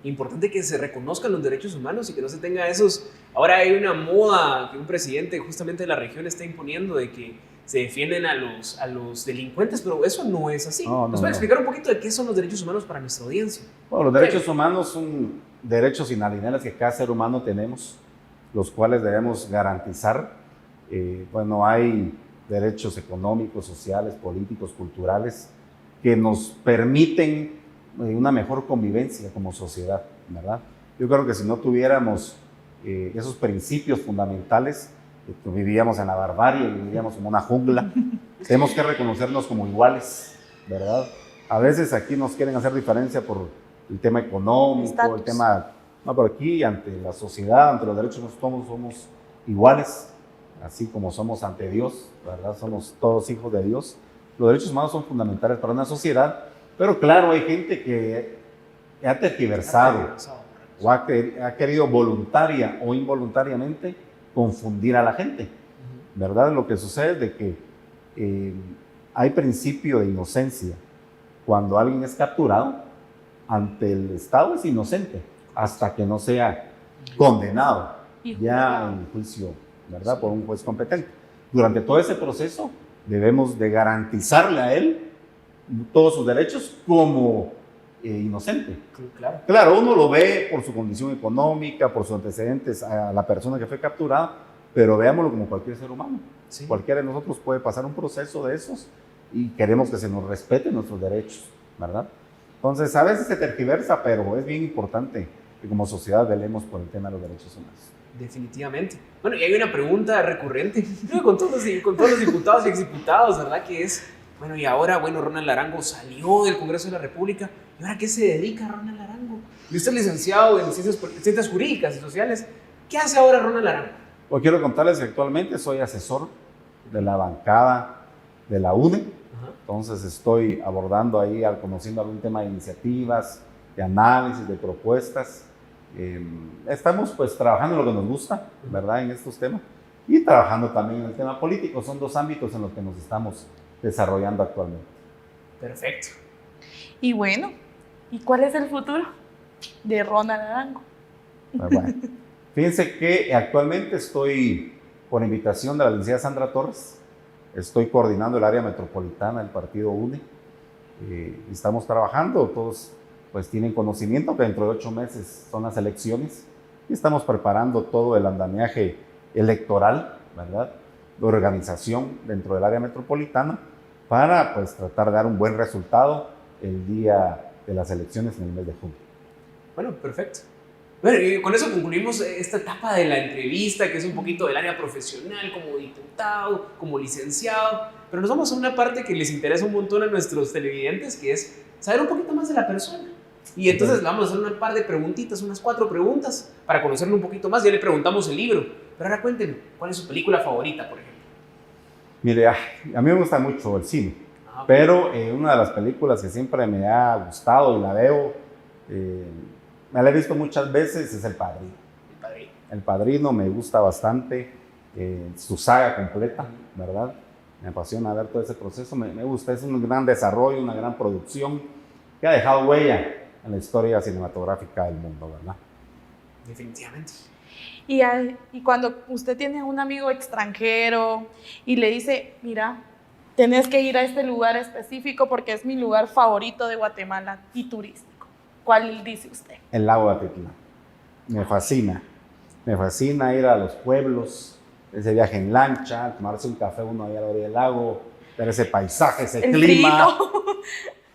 Importante que se reconozcan los derechos humanos y que no se tenga esos... Ahora hay una moda que un presidente justamente de la región está imponiendo de que se defienden a los delincuentes, pero eso no es así. ¿Nos puede explicar un poquito de qué son los derechos humanos para nuestra audiencia? Bueno, los derechos humanos son derechos inalienables que cada ser humano tenemos, los cuales debemos garantizar. Bueno, hay derechos económicos, sociales, políticos, culturales, que nos permiten una mejor convivencia como sociedad, ¿verdad? Yo creo que si no tuviéramos esos principios fundamentales, viviríamos en la barbarie, viviríamos como una jungla. Tenemos que reconocernos como iguales, ¿verdad? A veces aquí nos quieren hacer diferencia por el tema económico, el tema... No, pero aquí ante la sociedad, ante los derechos, todos somos iguales, así como somos ante Dios, ¿verdad? Somos todos hijos de Dios. Los derechos humanos son fundamentales para una sociedad, pero claro, hay gente que ha tergiversado o ha querido voluntaria o involuntariamente confundir a la gente, ¿verdad? Lo que sucede es de que hay principio de inocencia. Cuando alguien es capturado, ante el Estado es inocente, hasta que no sea condenado ya en juicio, ¿verdad? Por un juez competente. Durante todo ese proceso debemos de garantizarle a él todos sus derechos como inocente. Claro, uno lo ve por su condición económica, por sus antecedentes a la persona que fue capturada, pero veámoslo como cualquier ser humano. Sí. Cualquiera de nosotros puede pasar un proceso de esos y queremos que se nos respeten nuestros derechos, ¿verdad? Entonces, a veces se tergiversa, pero es bien importante que como sociedad velemos por el tema de los derechos humanos. Definitivamente. Bueno, y hay una pregunta recurrente con todos los diputados y exdiputados, ¿verdad? Que es, bueno, y ahora, bueno, Ronald Arango salió del Congreso de la República, ¿y ahora qué se dedica Ronald Arango? Y usted es licenciado en ciencias jurídicas y sociales. ¿Qué hace ahora Ronald Arango? Pues quiero contarles que actualmente soy asesor de la bancada de la UNE. Entonces estoy abordando ahí, conociendo algún tema de iniciativas, de análisis, de propuestas. Estamos pues trabajando en lo que nos gusta, ¿verdad? En estos temas. Y trabajando también en el tema político. Son 2 ámbitos en los que nos estamos desarrollando actualmente. Perfecto. Y bueno, ¿y cuál es el futuro de Ronald Arango? Bueno, fíjense que actualmente estoy, por invitación de la licenciada Sandra Torres, estoy coordinando el área metropolitana del partido UNE. Estamos trabajando, todos pues tienen conocimiento que dentro de 8 meses son las elecciones y estamos preparando todo el andamiaje electoral, ¿verdad? De organización dentro del área metropolitana para pues tratar de dar un buen resultado el día de las elecciones en el mes de junio. Bueno, perfecto. Bueno, y con eso concluimos esta etapa de la entrevista, que es un poquito del área profesional, como diputado, como licenciado, pero nos vamos a una parte que les interesa un montón a nuestros televidentes, que es saber un poquito más de la persona. Y entonces le vamos a hacer un par de preguntitas, unas 4 preguntas, para conocerlo un poquito más. Ya le preguntamos el libro, pero ahora cuéntenme, ¿cuál es su película favorita, por ejemplo? Mire, a mí me gusta mucho el cine, pero una de las películas que siempre me ha gustado y la veo, me la he visto muchas veces, es El Padrino. El Padrino. El Padrino me gusta bastante, su saga completa, ¿verdad? Me apasiona ver todo ese proceso, me gusta, es un gran desarrollo, una gran producción que ha dejado huella en la historia cinematográfica del mundo, ¿verdad? Definitivamente. Y cuando usted tiene un amigo extranjero y le dice, mira, tenés que ir a este lugar específico porque es mi lugar favorito de Guatemala y turístico, ¿cuál dice usted? El lago de Atitlán. Me fascina ir a los pueblos, ese viaje en lancha, tomarse un café uno allá a la orilla del lago, ver ese paisaje, ese clima.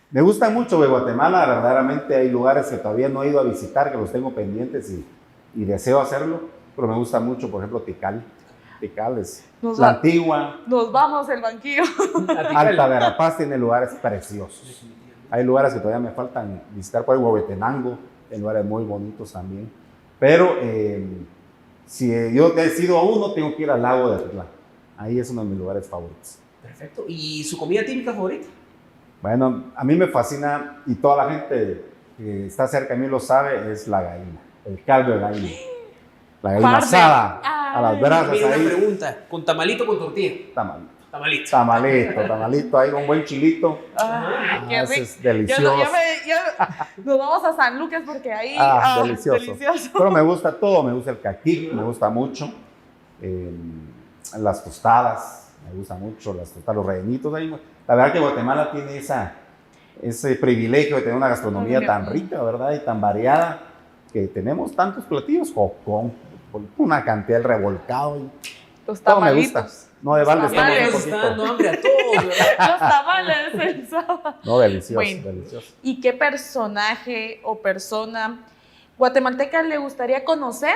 Me gusta mucho de Guatemala, verdaderamente hay lugares que todavía no he ido a visitar, que los tengo pendientes y deseo hacerlo, pero me gusta mucho, por ejemplo, Tikal. Tikal es la antigua. Nos vamos el banquillo. Alta Verapaz tiene lugares preciosos. Hay lugares que todavía me faltan visitar, por ahí Huehuetenango, hay lugares muy bonitos también. Pero si yo decido a uno, tengo que ir al lago de Atitlán. Ahí es uno de mis lugares favoritos. Perfecto. ¿Y su comida típica favorita? Bueno, a mí me fascina, y toda la gente que está cerca de mí lo sabe, es la gallina, el caldo de gallina. La gallina asada, a las brasas Mira, ahí. una pregunta, ¿con tamalito o con tortilla? Tamalito. Tamalito. Tamalito ahí con buen chilito. Qué rico. Es delicioso. Nos vamos a San Lucas porque ahí... delicioso. Pero me gusta todo, me gusta el caquic, me gusta mucho. Las tostadas, me gusta mucho, las tostadas, los rellenitos. Ahí. La verdad que Guatemala tiene ese privilegio de tener una gastronomía tan rica, ¿verdad? Y tan variada, que tenemos tantos platillos, jocón, una cantidad de revolcado. Los todo me tamalitos. gusta. No, de balde Ya nos está dando hambre a todos, ¿verdad? Los tamales el sábado. No, delicioso, Bueno, delicioso. ¿y qué personaje o persona guatemalteca le gustaría conocer?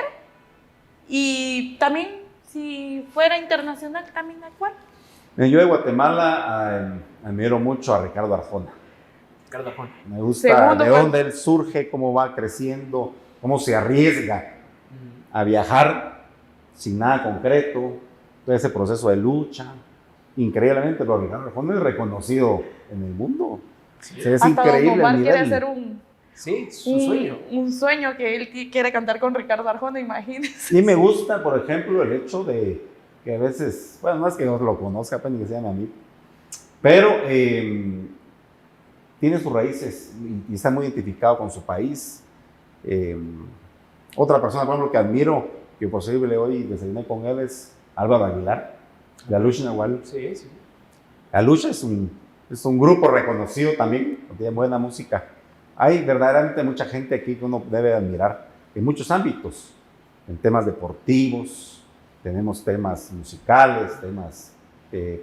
Y también, si fuera internacional, también a cuál. Yo de Guatemala admiro mucho a Ricardo Arjona. Ricardo Arjona. Me gusta Segundo, de dónde él surge, cómo va creciendo, cómo se arriesga a viajar sin nada concreto, todo ese proceso de lucha. Increíblemente, pero Ricardo Arjona es reconocido en el mundo. Sí. Es Hasta increíble Don Omar el quiere nivel. hacer Sí, su sueño. un sueño que él quiere cantar con Ricardo Arjona, imagínense. Y me gusta, por ejemplo, el hecho de que a veces, bueno, no es que no lo conozca, apenas que sea mi amigo, pero tiene sus raíces y está muy identificado con su país. Otra persona, por ejemplo, que admiro, que posible hoy desayuné con él, es Álvaro Aguilar, de Alush Nahual. Sí, sí. Alush es un grupo reconocido también, tiene buena música. Hay verdaderamente mucha gente aquí que uno debe admirar en muchos ámbitos, en temas deportivos, tenemos temas musicales, temas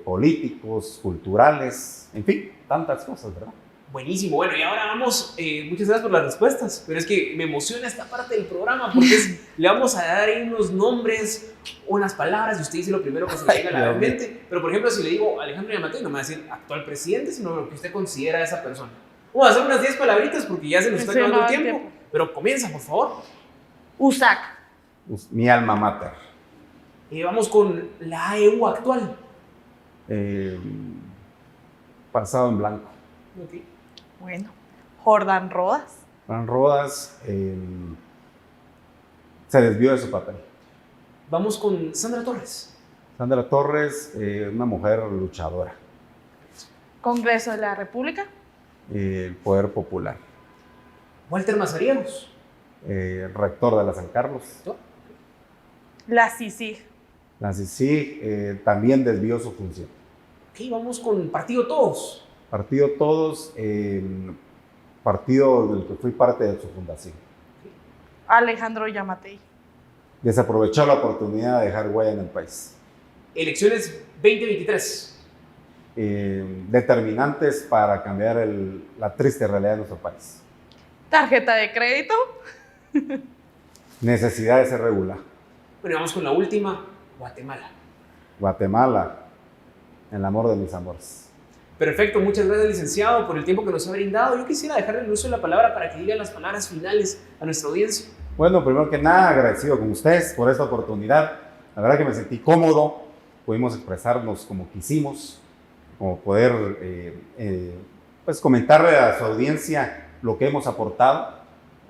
políticos, culturales, en fin, tantas cosas, ¿verdad? Buenísimo, bueno, y ahora vamos, muchas gracias por las respuestas, pero es que me emociona esta parte del programa porque le vamos a dar ahí unos nombres, unas palabras, y usted dice lo primero que se le venga a la mente, pero por ejemplo, si le digo Alejandro Yamatei, no me va a decir actual presidente, sino lo que usted considera a esa persona. Vamos a hacer unas 10 palabritas porque ya se nos está acabando el tiempo, pero comienza, por favor. USAC. Mi alma mater. Vamos con la AEU actual. Pasado en blanco. Okay. Bueno, Jordán Rodas. Juan Rodas se desvió de su papel. Vamos con Sandra Torres. Sandra Torres, una mujer luchadora. Congreso de la República. El poder popular. Walter Mazariegos. Rector de la San Carlos. La CICIG. La CICIG también desvió su función. Ok, vamos con Partido Todos. Partido Todos, partido del que fui parte de su fundación. Alejandro Yamatei. Desaprovechó la oportunidad de dejar huella en el país. Elecciones 2023. Determinantes para cambiar la triste realidad de nuestro país. Tarjeta de crédito. Necesidad de ser regular. Bueno, vamos con la última, Guatemala. Guatemala, el amor de mis amores. Perfecto, muchas gracias, licenciado, por el tiempo que nos ha brindado. Yo quisiera dejarle el uso de la palabra para que diga las palabras finales a nuestra audiencia. Bueno, primero que nada, agradecido con ustedes por esta oportunidad. La verdad que me sentí cómodo, pudimos expresarnos como quisimos, como poder pues comentarle a su audiencia lo que hemos aportado.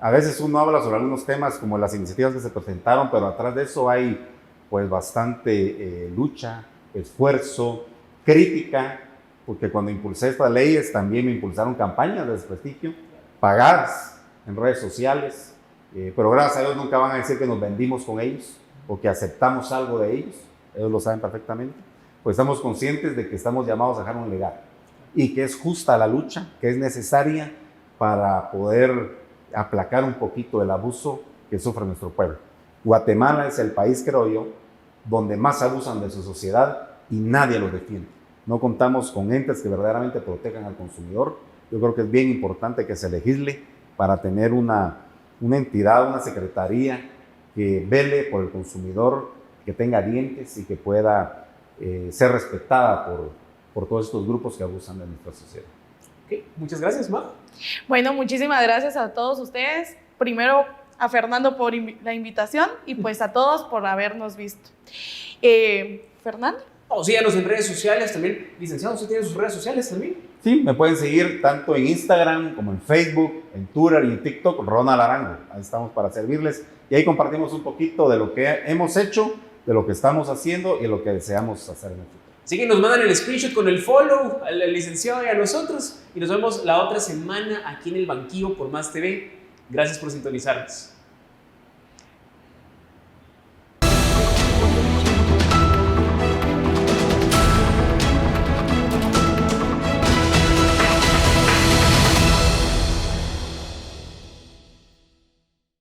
A veces uno habla sobre algunos temas como las iniciativas que se presentaron, pero atrás de eso hay pues bastante lucha, esfuerzo, crítica, porque cuando impulsé estas leyes también me impulsaron campañas de desprestigio, pagadas en redes sociales, pero gracias a Dios nunca van a decir que nos vendimos con ellos o que aceptamos algo de ellos lo saben perfectamente, pues estamos conscientes de que estamos llamados a dejar un legado y que es justa la lucha, que es necesaria para poder aplacar un poquito el abuso que sufre nuestro pueblo. Guatemala es el país, creo yo, donde más abusan de su sociedad y nadie los defiende. No contamos con entes que verdaderamente protejan al consumidor. Yo creo que es bien importante que se legisle para tener una entidad, una secretaría que vele por el consumidor, que tenga dientes y que pueda ser respetada por todos estos grupos que abusan de nuestra sociedad. Okay. Muchas gracias, Ma. Bueno, muchísimas gracias a todos ustedes. Primero a Fernando por la invitación y pues a todos por habernos visto. Fernando. O síganos en redes sociales también. Licenciado, ¿usted tiene sus redes sociales también? Sí, me pueden seguir tanto en Instagram como en Facebook, en Twitter y en TikTok, Ronald Arango. Ahí estamos para servirles y ahí compartimos un poquito de lo que hemos hecho, de lo que estamos haciendo y de lo que deseamos hacer en el futuro. Así que nos mandan el screenshot con el follow al licenciado y a nosotros y nos vemos la otra semana aquí en el Banquillo por Más TV. Gracias por sintonizarnos.